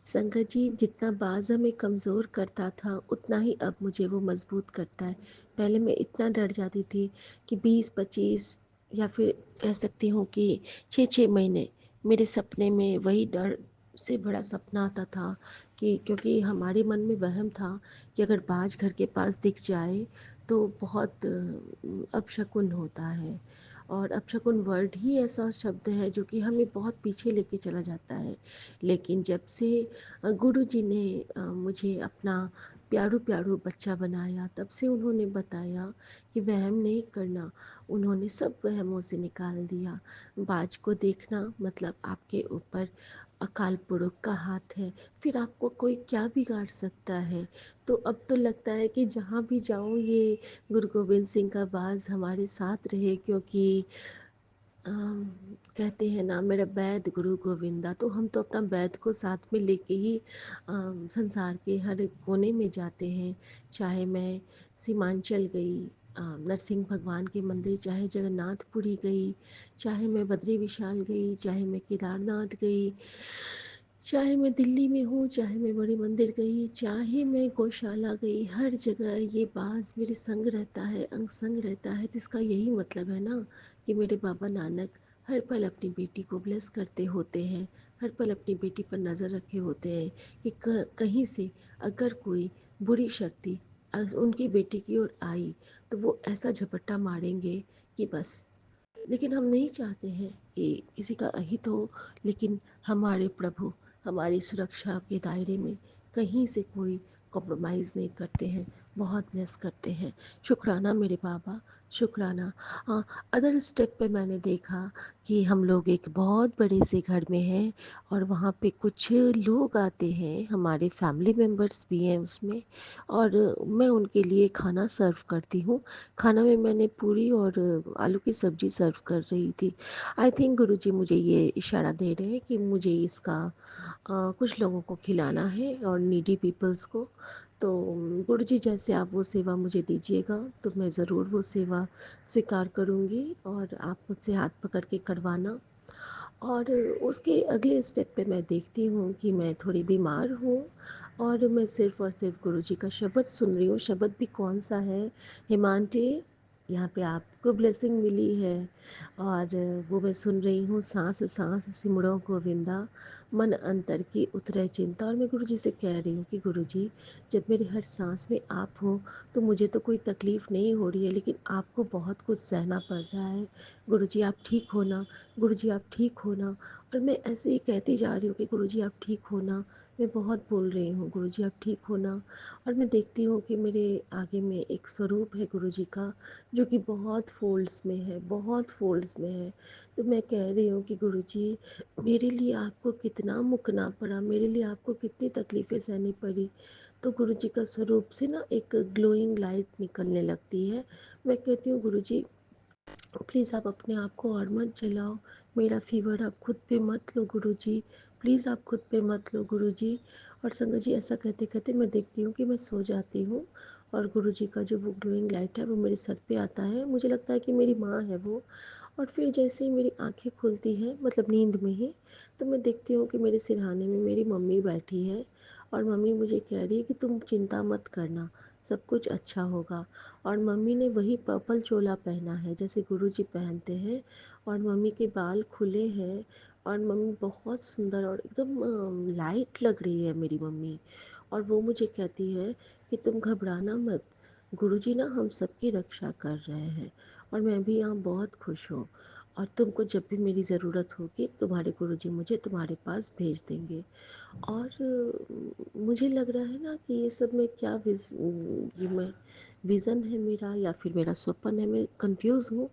संगत जी, जितना बाज़ हमें कमज़ोर करता था उतना ही अब मुझे वो मज़बूत करता है। पहले मैं इतना डर जाती थी कि 20-25 या फिर कह सकती हूँ कि 6-6 महीने मेरे सपने में वही डर से बड़ा सपना आता था कि, क्योंकि हमारे मन में वहम था कि अगर बाज घर के पास दिख जाए तो बहुत अपशकुन होता है। और अपशकुन वर्ड ही ऐसा शब्द है जो कि हमें बहुत पीछे लेके चला जाता है। लेकिन जब से गुरु जी ने मुझे अपना प्यारू प्यारू बच्चा बनाया, तब से उन्होंने बताया कि वहम नहीं करना। उन्होंने सब वहमों से निकाल दिया। बाज को देखना मतलब आपके ऊपर अकाल पुरुष का हाथ है, फिर आपको कोई क्या बिगाड़ सकता है। तो अब तो लगता है कि जहाँ भी जाऊँ ये गुरु गोविंद सिंह का बाज हमारे साथ रहे, क्योंकि कहते हैं ना, मेरा बैद गुरु गोविंदा। तो हम तो अपना बैद को साथ में लेके ही संसार के हर कोने में जाते हैं। चाहे मैं सीमांचल गई नरसिंह भगवान के मंदिर, चाहे जगन्नाथपुरी गई, चाहे मैं बद्री विशाल गई, चाहे मैं केदारनाथ गई, चाहे मैं दिल्ली में हूँ, चाहे मैं बड़े मंदिर गई, चाहे मैं गौशाला गई, हर जगह ये बाज मेरे संग रहता है, अंग संग रहता है। तो इसका यही मतलब है ना कि मेरे बाबा नानक हर पल अपनी बेटी को ब्लेस करते होते हैं, हर पल अपनी बेटी पर नज़र रखे होते हैं कि कहीं से अगर कोई बुरी शक्ति उनकी बेटी की ओर आई तो वो ऐसा झपट्टा मारेंगे कि बस। लेकिन हम नहीं चाहते हैं कि किसी का अहित हो, लेकिन हमारे प्रभु हमारी सुरक्षा के दायरे में कहीं से कोई कॉम्प्रोमाइज़ नहीं करते हैं, बहुत ब्लेस करते हैं। शुक्राना मेरे बाबा, शुक्राना। हाँ, अदर स्टेप पे मैंने देखा कि हम लोग एक बहुत बड़े से घर में हैं और वहाँ पे कुछ लोग आते हैं, हमारे फैमिली मेम्बर्स भी हैं उसमें, और मैं उनके लिए खाना सर्व करती हूँ। खाना में मैंने पूरी और आलू की सब्जी सर्व कर रही थी। आई थिंक गुरुजी मुझे ये इशारा दे रहे हैं कि मुझे इसका कुछ लोगों को खिलाना है और नीडी पीपल्स को। तो गुरुजी जैसे आप वो सेवा मुझे दीजिएगा तो मैं ज़रूर वो सेवा स्वीकार करूँगी, और आप मुझसे हाथ पकड़ के करवाना। और उसके अगले स्टेप पे मैं देखती हूँ कि मैं थोड़ी बीमार हूँ और मैं सिर्फ़ और सिर्फ गुरुजी का शब्द सुन रही हूँ। शब्द भी कौन सा है? हिमांटे, यहाँ पे आपको ब्लेसिंग मिली है, और वो मैं सुन रही हूँ। सांस सांस सिमरो गोविंदा, मन अंतर की उतरे चिंता। और मैं गुरुजी से कह रही हूँ कि गुरुजी, जब मेरी हर सांस में आप हो तो मुझे तो कोई तकलीफ़ नहीं हो रही है, लेकिन आपको बहुत कुछ सहना पड़ रहा है। गुरुजी आप ठीक हो ना, गुरुजी आप ठीक हो ना। और मैं ऐसे ही कहती जा रही हूँ कि गुरुजी आप ठीक हो ना, मैं बहुत बोल रही हूँ गुरुजी आप ठीक हो ना। और मैं देखती हूँ कि मेरे आगे में एक स्वरूप है गुरुजी का, जो कि बहुत फोल्ड्स में है, बहुत फोल्ड्स में है। तो मैं कह रही हूँ कि गुरुजी, मेरे लिए आपको कितना मुकना पड़ा, मेरे लिए आपको कितनी तकलीफ़ें सहनी पड़ी। तो गुरुजी का स्वरूप से ना एक ग्लोइंग लाइट निकलने लगती है। मैं कहती हूँ गुरुजी, प्लीज़ आप अपने आप को और मत जलाओ, मेरा फीवर आप खुद पे मत लो गुरुजी, प्लीज़ आप खुद पे मत लो गुरुजी। और संगत जी, ऐसा कहते कहते मैं देखती हूँ कि मैं सो जाती हूँ, और गुरुजी का जो वो ग्लोइंग लाइट है वो मेरे सर पे आता है। मुझे लगता है कि मेरी माँ है वो। और फिर जैसे ही मेरी आँखें खुलती हैं, मतलब नींद में ही, तो मैं देखती हूँ कि मेरे सिरहाने में मेरी मम्मी बैठी है, और मम्मी मुझे कह रही है कि तुम चिंता मत करना, सब कुछ अच्छा होगा। और मम्मी ने वही पर्पल चोला पहना है जैसे गुरुजी पहनते हैं, और मम्मी के बाल खुले हैं, और मम्मी बहुत सुंदर और एकदम लाइट लग रही है मेरी मम्मी। और वो मुझे कहती है कि तुम घबराना मत, गुरुजी ना हम सबकी रक्षा कर रहे हैं, और मैं भी यहाँ बहुत खुश हूँ, और तुमको जब भी मेरी ज़रूरत होगी तुम्हारे गुरुजी मुझे तुम्हारे पास भेज देंगे। और मुझे लग रहा है ना कि ये सब मैं क्या ये मैं विज़न है मेरा या फिर मेरा स्वप्न है, मैं कंफ्यूज हूँ।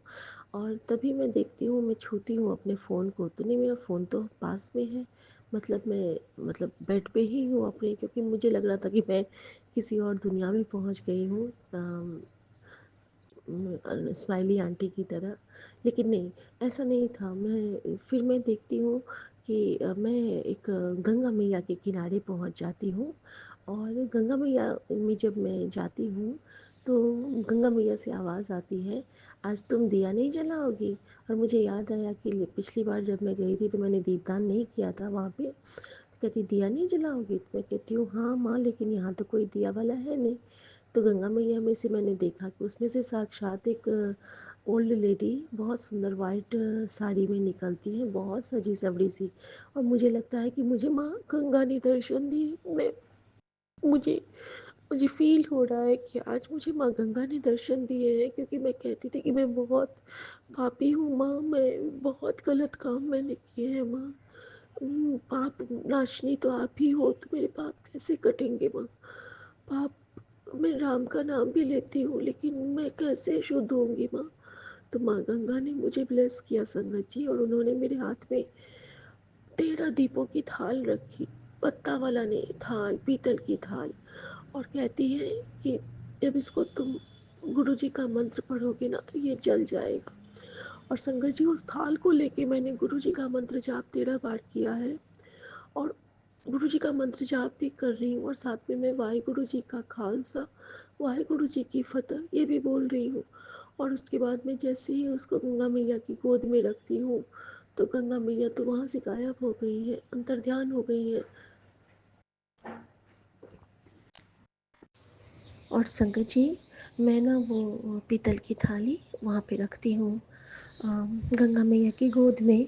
और तभी मैं देखती हूँ, मैं छूती हूँ अपने फ़ोन को, तो नहीं, मेरा फ़ोन तो पास में है, मतलब मैं मतलब बेड पे ही हूँ अपने, क्योंकि मुझे लग रहा था कि मैं किसी और दुनिया में पहुँच गई हूँ, स्माइली आंटी की तरह। लेकिन नहीं, ऐसा नहीं था। फिर मैं देखती हूँ कि मैं एक गंगा मैया के किनारे पहुँच जाती हूँ, और गंगा मैया में जब मैं जाती हूँ तो गंगा मैया से आवाज़ आती है, आज तुम दिया नहीं जलाओगी? और मुझे याद आया कि पिछली बार जब मैं गई थी तो मैंने दीपदान नहीं किया था वहाँ पे। कहती दिया नहीं जलाओगी? तो मैं कहती हूँ हाँ माँ, लेकिन यहाँ तो कोई दिया वाला है नहीं। तो गंगा मैया में से मैंने देखा कि उसमें से साक्षात एक ओल्ड लेडी बहुत सुंदर वाइट साड़ी में निकलती है, बहुत सजी सवरी सी, और मुझे लगता है कि मुझे माँ गंगा ने दर्शन दिए। मैं मुझे मुझे फ़ील हो रहा है कि आज मुझे माँ गंगा ने दर्शन दिए हैं, क्योंकि मैं कहती थी कि मैं बहुत पापी हूँ माँ, मैं बहुत गलत काम मैंने किए हैं माँ। पाप नाशनी तो आप ही हो, तो मेरे पाप कैसे कटेंगे माँ? पाप, मैं राम का नाम भी लेती हूँ, लेकिन मैं कैसे शुद्ध होंगी माँ? तो माँ गंगा ने मुझे ब्लेस किया संगत जी, और उन्होंने मेरे हाथ में 13 दीपों की थाल रखी, पत्ता वाला नहीं, थाल, पीतल की थाल, और कहती है कि जब इसको तुम गुरु जी का मंत्र पढ़ोगे ना तो ये जल जाएगा। और संगत जी, उस थाल को लेके मैंने गुरु जी का मंत्र जाप 13 बार किया है, और गुरु जी का मंत्र जाप भी कर रही हूँ, और साथ में मैं वाहिगुरु जी का खालसा, वाहिगुरु जी की फतह ये भी बोल रही हूँ। और उसके बाद मैं जैसे ही उसको गंगा मैया की गोद में रखती हूँ, तो गंगा मैया तो वहाँ से गायब हो गई है, अंतर्ध्यान हो गई है। और संगत जी, मैं ना वो पीतल की थाली वहाँ पे रखती हूँ गंगा मैया की गोद में,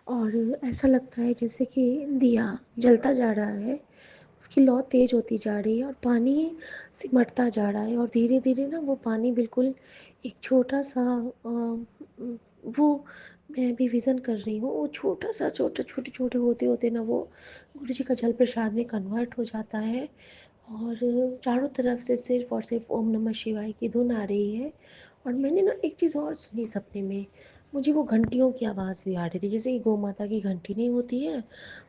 और ऐसा लगता है जैसे कि दिया जलता जा रहा है, उसकी लौ तेज़ होती जा रही है और पानी सिमटता जा रहा है, और धीरे धीरे ना वो पानी बिल्कुल एक छोटा सा वो मैं भी विज़न कर रही हूँ, वो छोटा सा छोटे छोटे होते होते ना वो गुरु जी का जल प्रसाद में कन्वर्ट हो जाता है, और चारों तरफ से सिर्फ और सिर्फ ओम नमः शिवाय की धुन आ रही है। और मैंने ना एक चीज़ और सुनी सपने में, मुझे वो घंटियों की आवाज़ भी आ रही थी, जैसे कि गौ माता की घंटी नहीं होती है,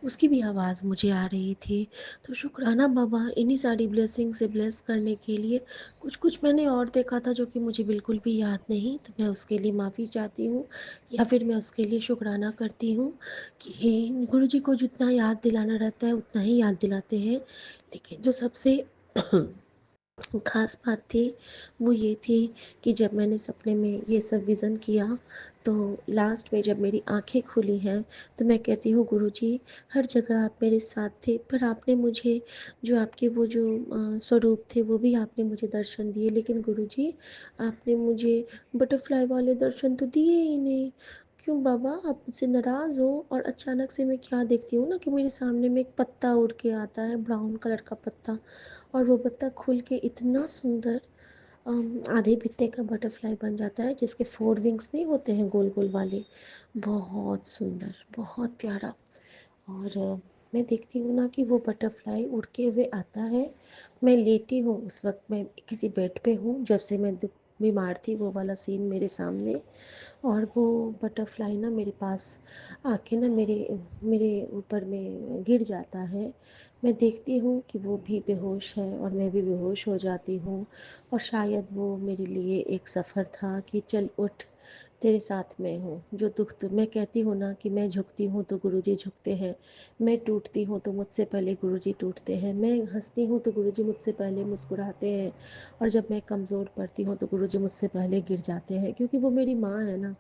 उसकी भी आवाज़ मुझे आ रही थी। तो शुक्राना बाबा इन्हीं सारी ब्लेसिंग से ब्लेस करने के लिए। कुछ कुछ मैंने और देखा था जो कि मुझे बिल्कुल भी याद नहीं, तो मैं उसके लिए माफ़ी चाहती हूँ, या फिर मैं उसके लिए शुक्राना करती हूँ कि गुरु जी को जितना याद दिलाना रहता है उतना ही याद दिलाते हैं। लेकिन जो सबसे ख़ास बात थी वो ये थी कि जब मैंने सपने में ये सब विज़न किया, तो लास्ट में जब मेरी आँखें खुली हैं, तो मैं कहती हूँ गुरुजी हर जगह आप मेरे साथ थे, पर आपने मुझे जो आपके वो जो स्वरूप थे वो भी आपने मुझे दर्शन दिए, लेकिन गुरुजी आपने मुझे बटरफ्लाई वाले दर्शन तो दिए ही नहीं। क्यों बाबा, आप मुझसे नाराज़ हो? और अचानक से मैं क्या देखती हूँ ना कि मेरे सामने में एक पत्ता उड़ के आता है, ब्राउन कलर का पत्ता, और वो पत्ता खुल के इतना सुंदर आधे बित्ते का बटरफ्लाई बन जाता है, जिसके 4 विंग्स नहीं होते हैं गोल गोल वाले, बहुत सुंदर, बहुत प्यारा। और मैं देखती हूँ ना कि वो बटरफ्लाई उड़ते हुए आता है। मैं लेटी हूँ, उस वक्त मैं किसी बेड पे हूँ, जब से मैं बीमार थी वो वाला सीन मेरे सामने, और वो बटरफ्लाई ना मेरे पास आके ना मेरे मेरे ऊपर में गिर जाता है। मैं देखती हूँ कि वो भी बेहोश है और मैं भी बेहोश हो जाती हूँ, और शायद वो मेरे लिए एक सफ़र था कि चल उठ, तेरे साथ मैं हूँ। जो दुख तो मैं कहती हूँ ना कि मैं झुकती हूँ तो गुरुजी झुकते हैं, मैं टूटती हूँ तो मुझसे पहले गुरुजी टूटते हैं, मैं हंसती हूँ तो गुरुजी मुझसे पहले मुस्कुराते हैं, और जब मैं कमज़ोर पड़ती हूँ तो गुरुजी मुझसे पहले गिर जाते हैं, क्योंकि वो मेरी माँ है ना।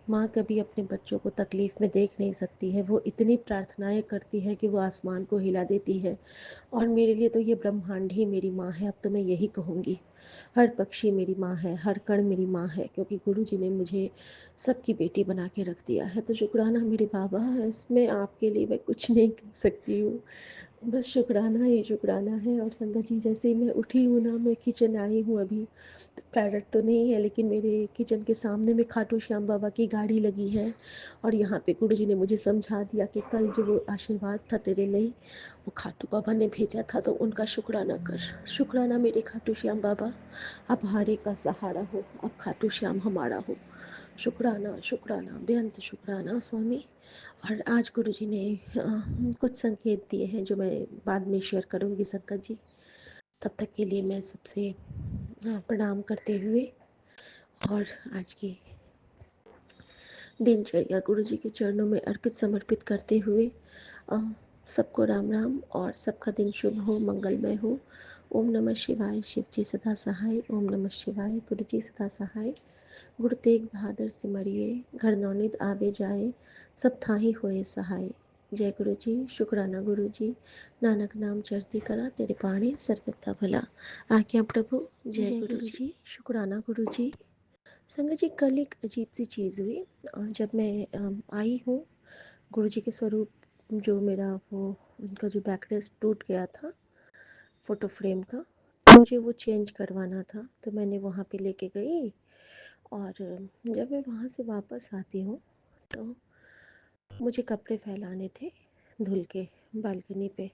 माँ कभी अपने बच्चों को तकलीफ़ में देख नहीं सकती है, वो इतनी प्रार्थनाएं करती है कि वो आसमान को हिला देती है, और मेरे लिए तो ये ब्रह्मांड ही मेरी माँ है। अब तो मैं यही कहूँगी, हर पक्षी मेरी माँ है, हर कण मेरी माँ है, क्योंकि गुरु जी ने मुझे सबकी बेटी बना के रख दिया है। तो शुक्राना मेरे बाबा, इसमें आपके लिए मैं कुछ नहीं कह सकती हूँ, बस शुक्राना ही शुक्राना है। और संगत जी, जैसे ही मैं उठी हूँ ना, मैं किचन आई हूँ अभी, पैरट तो नहीं है, लेकिन मेरे किचन के सामने में खाटू श्याम बाबा की गाड़ी लगी है, और यहाँ पे गुरु जी ने मुझे समझा दिया कि कल जो वो आशीर्वाद था तेरे लिए, वो खाटू बाबा ने भेजा था, तो उनका शुक्राना कर। शुक्राना मेरे खाटू श्याम बाबा, अब हारे का सहारा हो, अब खाटू श्याम हमारा हो। शुक्राना शुक्राना बेअंत शुक्राना स्वामी। और आज गुरु जी ने कुछ संकेत दिए हैं जो मैं बाद में शेयर करूँगी संगत जी। तब तक के लिए मैं सबसे प्रणाम करते हुए और आज की दिनचर्या गुरु जी के चरणों में अर्पित समर्पित करते हुए अ, सबको राम राम, और सबका दिन शुभ हो, मंगलमय हो। ओम नमः शिवाय, शिव जी सदा सहाय। ओम नमः शिवाय, गुरु जी सदा सहाय। गुरु तेग बहादुर सिमरिए, घर नौनिध आवे जाए, सब थाही होए सहाय। जय गुरु जी, शुक्राना गुरु जी, नानक नाम चढ़ती कला, तेरे पाणी सर्वथा भला। आज्ञा प्रभु। जय गुरु जी, शुक्राना गुरु जी। संगत जी, कल एक अजीब सी चीज़ हुई। जब मैं आई हूँ, गुरु जी के स्वरूप जो मेरा वो उनका जो बैकलेस टूट गया था फ़ोटो फ्रेम का, तो मुझे वो चेंज करवाना था, तो मैंने वहाँ पे लेके गई। और जब मैं वहाँ से वापस आती हूँ तो मुझे कपड़े फैलाने थे धुल के बालकनी पे।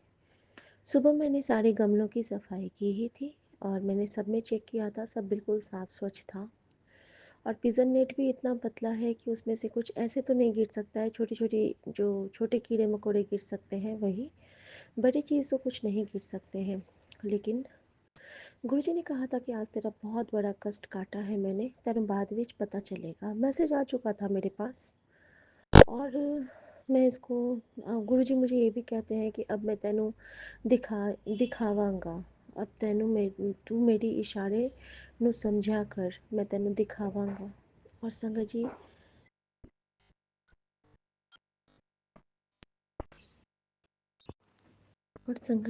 सुबह मैंने सारे गमलों की सफाई की ही थी और मैंने सब में चेक किया था, सब बिल्कुल साफ़ स्वच्छ था। और पिजन नेट भी इतना पतला है कि उसमें से कुछ ऐसे तो नहीं गिर सकता है, छोटी छोटी जो छोटे कीड़े मकोड़े गिर सकते हैं वही, बड़ी चीज़ तो कुछ नहीं गिर सकते हैं। लेकिन गुरुजी ने कहा था कि आज तेरा बहुत बड़ा कष्ट काटा है मैंने, तेरे बाद विच पता चलेगा। मैसेज आ चुका था मेरे पास। और मैं इसको गुरुजी मुझे ये भी कहते हैं कि अब मैं तेनू दिखावांगा। अब तू मेरी इशारे नू समझा कर, मैं तेनू दिखावांगा। और संगत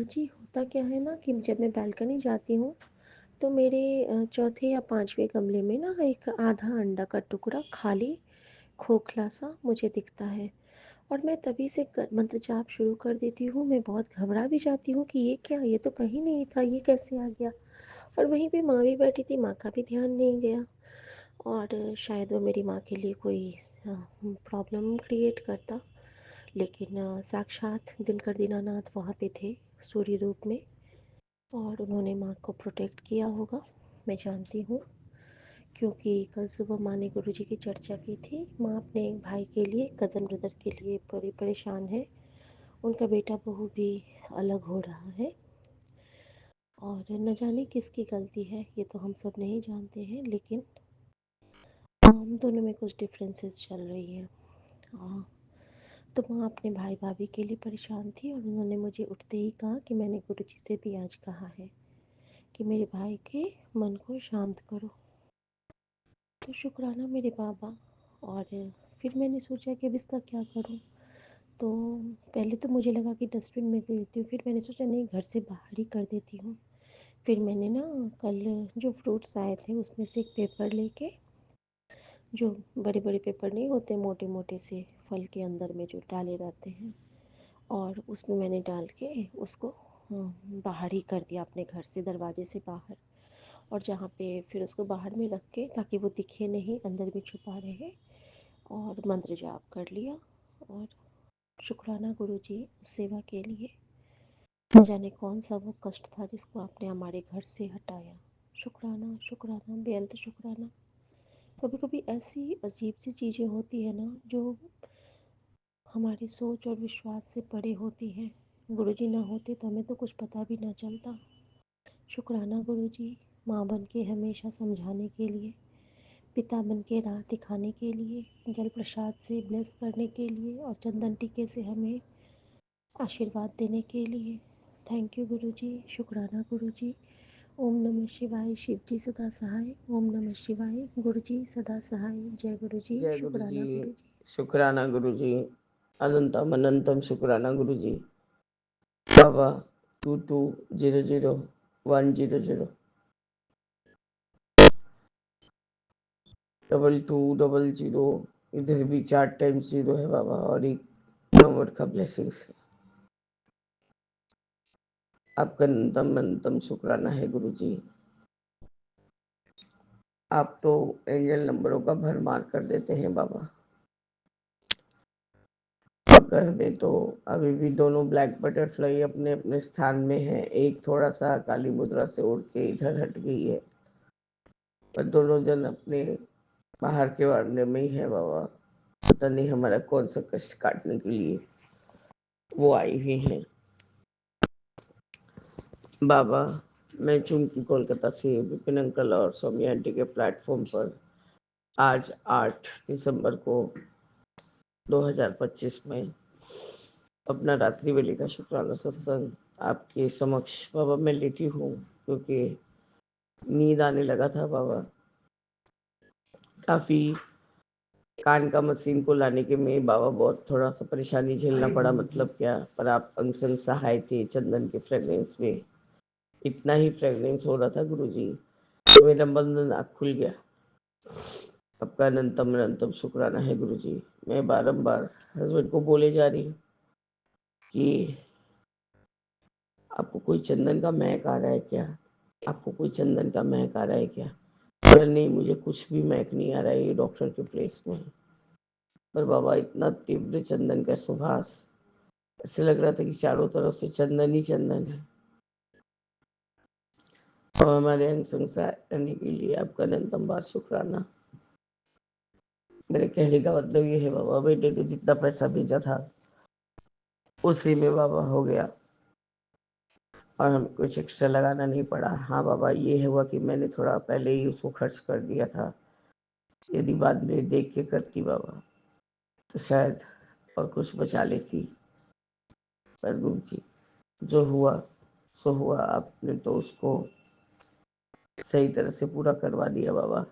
जी, होता क्या है ना कि जब मैं बालकनी जाती हूँ तो मेरे चौथे या पांचवें गमले में ना एक आधा अंडा का टुकड़ा खाली खोखला सा मुझे दिखता है। और मैं तभी से मंत्र जाप शुरू कर देती हूँ। मैं बहुत घबरा भी जाती हूँ कि ये क्या, ये तो कहीं नहीं था, ये कैसे आ गया। और वहीं पे माँ भी बैठी थी, माँ का भी ध्यान नहीं गया। और शायद वो मेरी माँ के लिए कोई प्रॉब्लम क्रिएट करता। लेकिन साक्षात दिनकर दीनानाथ वहाँ पे थे सूर्य रूप में, और उन्होंने माँ को प्रोटेक्ट किया होगा, मैं जानती हूँ। क्योंकि कल सुबह माँ ने गुरुजी की चर्चा की थी। माँ अपने एक भाई के लिए, कज़न ब्रदर के लिए बड़ी परेशान है। उनका बेटा बहू भी अलग हो रहा है और न जाने किसकी गलती है, ये तो हम सब नहीं जानते हैं। लेकिन हम दोनों में कुछ डिफरेंसेस चल रही हैं। हाँ, तो माँ अपने भाई भाभी के लिए परेशान थी और उन्होंने मुझे उठते ही कहा कि मैंने गुरुजी से भी आज कहा है कि मेरे भाई के मन को शांत करो। तो शुक्राना मेरे बाबा। और फिर मैंने सोचा कि अब इसका क्या करूं। तो पहले तो मुझे लगा कि डस्टबिन में दे देती हूँ, फिर मैंने सोचा नहीं, घर से बाहर ही कर देती हूँ। फिर मैंने ना कल जो फ्रूट्स आए थे उसमें से एक पेपर लेके, जो बड़े बड़े पेपर नहीं होते, मोटे मोटे से फल के अंदर में जो डाले रहते हैं, और उसमें मैंने डाल के उसको बाहर ही कर दिया, अपने घर से दरवाजे से बाहर। और जहाँ पे फिर उसको बाहर में रख के, ताकि वो दिखे नहीं, अंदर भी छुपा रहे, और मंत्र जाप कर लिया। और शुक्राना गुरुजी उस सेवा के लिए। न जाने कौन सा वो कष्ट था जिसको आपने हमारे घर से हटाया। शुक्राना शुक्राना बेअंत शुक्राना। कभी कभी ऐसी अजीब सी चीज़ें होती है ना जो हमारी सोच और विश्वास से परे होती हैं। गुरुजी ना होते तो हमें तो कुछ पता भी ना चलता। शुक्राना गुरुजी, माँ बन के हमेशा समझाने के लिए, पिता बन के राह दिखाने के लिए, जल प्रसाद से ब्लेस करने के लिए, और चंदन टीके से हमें आशीर्वाद देने के लिए। थैंक यू गुरुजी। शुक्राना गुरुजी। ओम नमः शिवाय। शिव जी सदा सहाय। ओम नमः शिवाय। गुरु जी सदा सहाय। जय गुरु जी। जय गुरु जी। शुक्राना गुरु जी। शुक्राना गुरु जी। अनंतम अनंतम शुक्राना गुरु जी। बाबा 22001000 2200, इधर भी 4 टाइम्स 0 है बाबा, और एक नंबर का ब्लेसिंग्स है। आपका अनंतम अनंतम शुक्राना है गुरु जी। आप तो एंजल नंबरों का भरमार कर देते हैं बाबा। घर में तो अभी भी दोनों ब्लैक बटरफ्लाई अपने अपने स्थान में है। एक थोड़ा सा काली मुद्रा से उड़ के इधर हट गई है, पर दोनों जन अपने बाहर के वार्ड में ही है बाबा। पता नहीं हमारा कौन सा कष्ट काटने के लिए वो आई हुई हैं बाबा। मैं चुमकी कोलकाता से विपिन अंकल और सौम्य आंटी के प्लेटफॉर्म पर आज 8 दिसंबर को 2025 में अपना रात्रि वेले का शुक्राना सत्संग आपके समक्ष बाबा मैं लेटी हूँ, क्योंकि नींद आने लगा था बाबा। काफ़ी कान का मशीन को लाने के में बाबा बहुत थोड़ा सा परेशानी झेलना पड़ा, मतलब क्या, पर आप अंग संग सहाय थे। चंदन के फ्रेगनेंस में इतना ही फ्रेगनेंस हो रहा था गुरुजी, तो मेरा बंधन आँख खुल गया। आपका अनंतम अनंतम शुक्राना है गुरुजी। मैं बारंबार हस्बैंड को बोले जा रही हूँ कि आपको कोई चंदन का महक आ रहा है क्या, आपको कोई चंदन का महक आ रहा है क्या। पर नहीं, मुझे कुछ भी महक नहीं आ रहा है, ये डॉक्टर के प्लेस में। पर बाबा इतना तीव्र चंदन का सुभाष, ऐसे लग रहा था कि चारों तरफ से चंदन ही चंदन है। और हमारे अंग संसार करने के लिए आपका अनंतम बार शुक्राना। मेरे कहने का मतलब ये है बाबा, बेटे ने जितना पैसा भेजा था उसी में बाबा हो गया, और हमें कुछ एक्स्ट्रा लगाना नहीं पड़ा। हाँ बाबा, ये हुआ कि मैंने थोड़ा पहले ही उसको खर्च कर दिया था। यदि बाद में देख के करती बाबा तो शायद और कुछ बचा लेती। पर गुरु जी, जो हुआ सो हुआ, आपने तो उसको सही तरह से पूरा करवा दिया बाबा।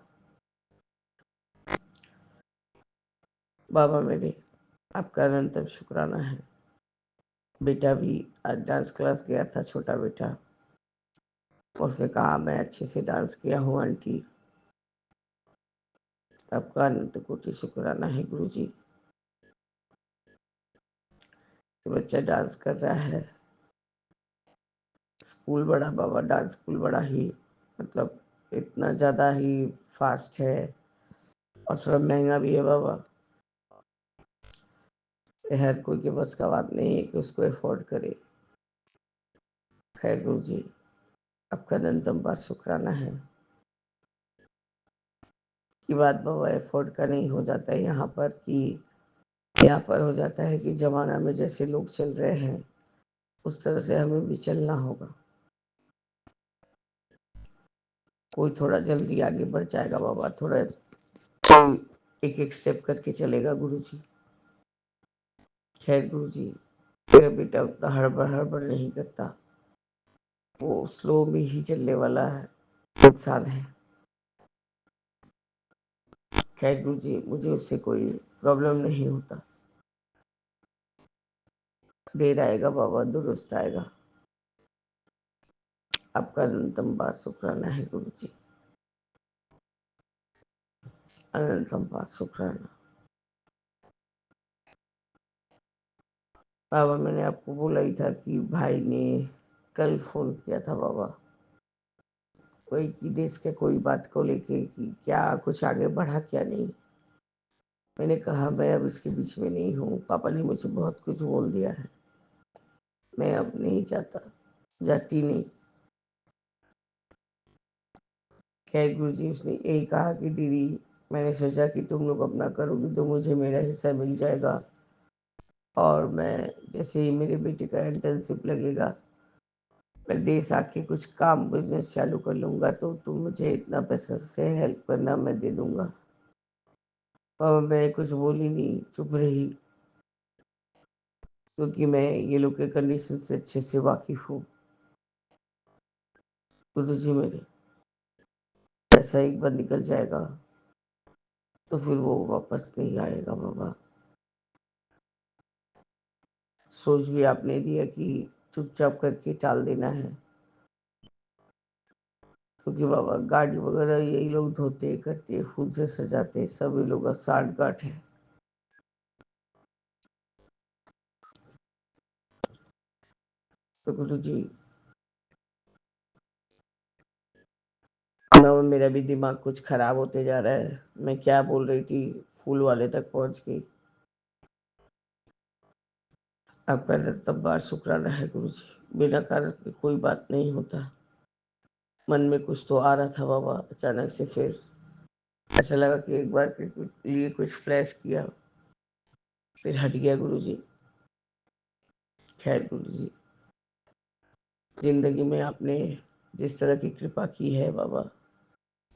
बाबा मेरे, आपका अनंतम शुक्राना है। बेटा भी आज डांस क्लास गया था, छोटा बेटा। उसने कहा मैं अच्छे से डांस किया हूँ आंटी। आपका अनंत कोटि शुक्राना है गुरु जी। बच्चा डांस कर रहा है। स्कूल बड़ा बाबा, डांस स्कूल बड़ा ही, मतलब इतना ज़्यादा ही फास्ट है और थोड़ा महंगा भी है बाबा। हर कोई के बस का बात नहीं है कि उसको अफोर्ड करे। खैर गुरु जी, आपका अनंतम बार शुक्राना है। की बात बाबा अफोर्ड का नहीं हो जाता है यहाँ पर, कि यहाँ पर हो जाता है कि जमाना में जैसे लोग चल रहे हैं उस तरह से हमें भी चलना होगा। कोई थोड़ा जल्दी आगे बढ़ जाएगा बाबा, थोड़ा कोई एक एक स्टेप करके चलेगा गुरु जी। खैर गुरु जी, मेरा बेटा उतना हड़बड़ हड़बड़ नहीं करता, वो स्लो में ही चलने वाला है इंसान है। खैर गुरु जी, मुझे उससे कोई प्रॉब्लम नहीं होता। देर आएगा बाबा, दुरुस्त आएगा। आपका अनंतम बार शुक्राना है गुरु जी, अनंतम बार शुक्राना। बाबा मैंने आपको बोला ही था कि भाई ने कल फोन किया था बाबा, कोई की देश के कोई बात को लेके कि क्या कुछ आगे बढ़ा क्या नहीं। मैंने कहा मैं अब इसके बीच में नहीं हूँ, पापा ने मुझे बहुत कुछ बोल दिया है, मैं अब नहीं जाता, जाती नहीं। खैर गुरु जी, उसने यही कहा कि दीदी, मैंने सोचा कि तुम लोग अपना करोगी तो मुझे मेरा हिस्सा मिल जाएगा, और मैं जैसे ही मेरे बेटे का इंटर्नशिप लगेगा मैं देश आके कुछ काम बिजनेस चालू कर लूँगा, तो तुम मुझे इतना पैसा से हेल्प करना, मैं दे दूँगा। और मैं कुछ बोली नहीं, चुप रही, क्योंकि मैं ये लोग के कंडीशन से अच्छे से वाकिफ हूँ। गुरु जी मेरे, पैसा एक बार निकल जाएगा तो फिर वो वापस नहीं आएगा बाबा। सोच भी आपने दिया कि चुपचाप करके टाल देना है, क्योंकि बाबा गाड़ी वगैरह यही लोग धोते करते फूल से सजाते, सभी लोग साठ गांठ है। तो गुरु जी, ना मेरा भी दिमाग कुछ खराब होते जा रहा है। मैं क्या बोल रही थी, फूल वाले तक पहुंच गई। आपका तब बार शुक्राना है गुरु जी, बिना कारण के कोई बात नहीं होता। मन में कुछ तो आ रहा था बाबा, अचानक से फिर ऐसा लगा कि एक बार के लिए कुछ फ्लैश किया, फिर हट गया गुरु जी। खैर गुरु जी, जिंदगी में आपने जिस तरह की कृपा की है बाबा,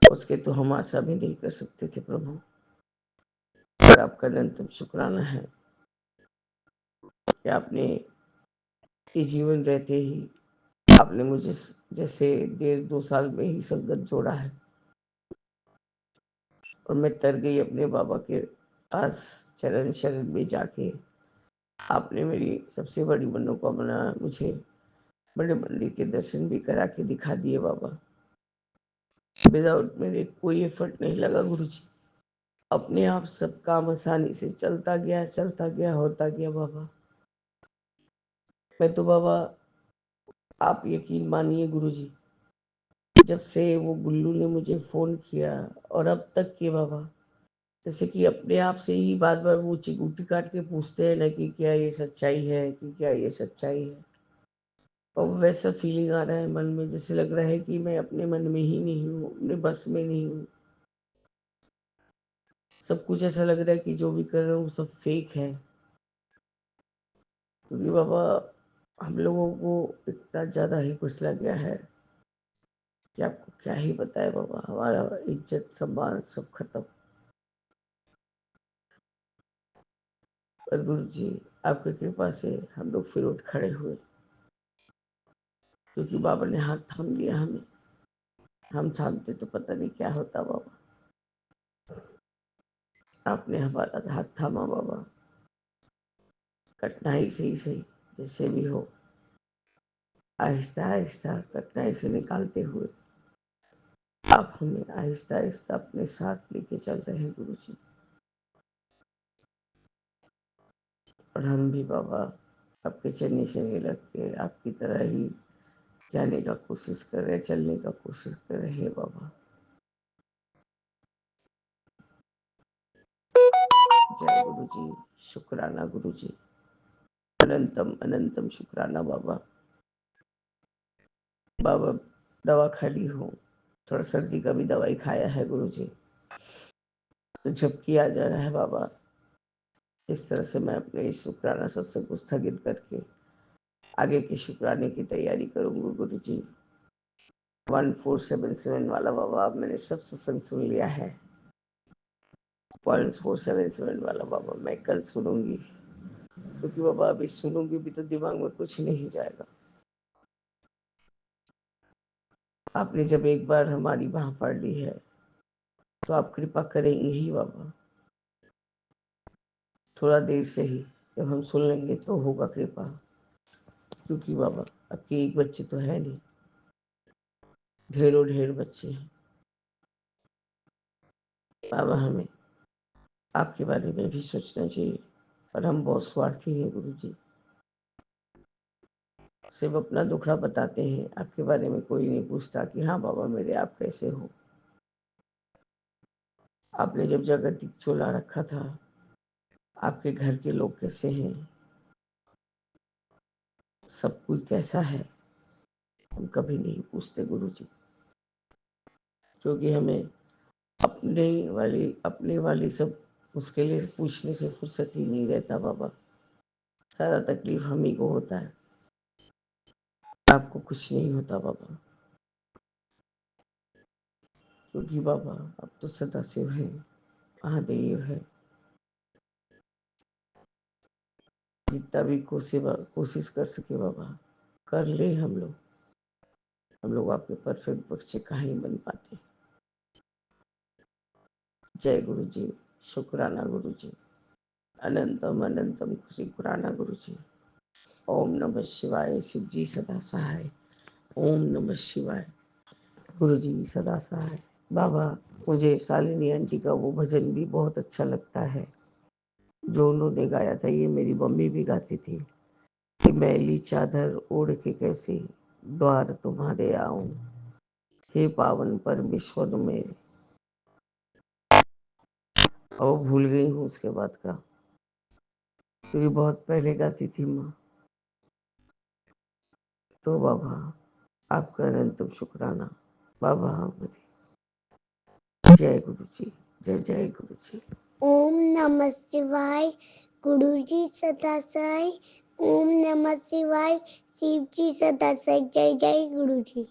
उसके तो हम आशा भी नहीं कर सकते थे प्रभु। और आपका अनंतम शुक्राना है कि आपने ये जीवन रहते ही आपने मुझे जैसे 1.5-2 साल में ही संगत जोड़ा है, और मैं तर गई अपने बाबा के पास चरण शरण में जाके। आपने मेरी सबसे बड़ी मनोकामना मुझे बड़े मंदिर के दर्शन भी करा के दिखा दिए बाबा। विदाउट मेरे कोई एफर्ट नहीं लगा गुरु जी। अपने आप सब काम आसानी से चलता गया होता गया बाबा। मैं तो बाबा, आप यकीन मानिए गुरुजी, जब से वो गुल्लू ने मुझे फोन किया और अब तक के बाबा, जैसे कि अपने आप से ही बार बार वो चिकूटी काट के पूछते हैं ना कि क्या ये सच्चाई है, कि क्या ये सच्चाई है। और वैसा फीलिंग आ रहा है मन में, जैसे लग रहा है कि मैं अपने मन में ही नहीं हूँ, अपने बस में नहीं हूँ। सब कुछ ऐसा लग रहा है कि जो भी कर रहा हूँ सब फेक है। क्योंकि बाबा हम लोगों को इतना ज्यादा ही कुचला गया है कि आपको क्या ही बताए बाबा। हमारा इज्जत सम्मान सब खत्म। पर गुरु जी, आपकी कृपा से हम लोग फिर उठ खड़े हुए, क्योंकि बाबा ने हाथ थाम लिया हमें। हम थामते तो पता नहीं क्या होता बाबा। आपने हमारा हाथ थामा बाबा। कठिनाई से ही सही, जैसे भी हो, आहिस्ता आहिस्ता कठिनाई से निकालते हुए आप हमें आहिस्ता आहिस्ता अपने साथ लेके चल रहे हैं गुरु जी। और हम भी बाबा आपके चलने चलने लग के आपकी तरह ही जाने का कोशिश कर रहे, चलने का कोशिश कर रहे हैं बाबा। जय गुरु जी, शुक्राना गुरु जी, अनंतम अनंतम शुक्राना बाबा। बाबा दवा खा ली हूँ, थोड़ा सर्दी का भी दवाई खाया है गुरु जी। तो झपकी आ जा रहा है बाबा। इस तरह से मैं अपने इस शुक्राना सत्संग को स्थगित करके आगे के शुक्राने की तैयारी करूंगा गुरु जी। 1477 वाला बाबा अब मैंने सब सत्संग सुन लिया है। 1477 वाला बाबा मैं कल सुनूंगी, क्योंकि बाबा अभी सुनूंगी भी तो दिमाग में कुछ नहीं जाएगा। आपने जब एक बार हमारी बाह पढ़ ली है तो आप कृपा करेंगे ही बाबा। थोड़ा देर से ही जब हम सुन लेंगे तो होगा कृपा, क्योंकि बाबा आपके एक बच्चे तो है नहीं, ढेरों ढेर बच्चे हैं बाबा। हमें आपके बारे में भी सोचना चाहिए, पर हम बहुत स्वार्थी हैं गुरु जी। सिर्फ अपना दुखड़ा बताते हैं, आपके बारे में कोई नहीं पूछता कि हाँ बाबा मेरे आप कैसे हो। आपने जब जगत चोला रखा था, आपके घर के लोग कैसे हैं, सब कुछ कैसा है, हम कभी नहीं पूछते गुरु जी। क्योंकि हमें अपने वाली सब मुश्किलें पूछने से फुर्सत ही नहीं रहता बाबा। सारा तकलीफ हम ही को होता है, आपको कुछ नहीं होता बाबा। क्योंकि बाबा अब तो सदाशिव है, महादेव है। जितना भी कोशिश कर सके बाबा कर ले। हम लोग आपके परफेक्ट बच्चे कहाँ बन पाते। जय गुरु जी, शुक्राना गुरु जी, अनंतम अनंतम शुक्राना गुरु जी। ओम नमः शिवाय, शिव जी सदा सहाय। ओम नमः शिवाय, गुरु जी सदा सहाय। बाबा मुझे शालिनी आंटी का वो भजन भी बहुत अच्छा लगता है जो उन्होंने गाया था। ये मेरी मम्मी भी गाती थी कि मैली चादर ओढ़ के कैसे द्वार तुम्हारे आऊं, हे पावन परमेश्वर मेरे। और भूल गई हूँ उसके बाद का, क्योंकि बहुत पहले गाती थी माँ। तो बाबा आपका अनंतम शुक्राना बाबा। हमारी जय गुरु जी, जय जय गुरु जी। ओम नमः शिवाय, गुरु जी सदा सहाय। ओम नमः शिवाय, शिव जी सदा सहाय। जय जय गुरु जी।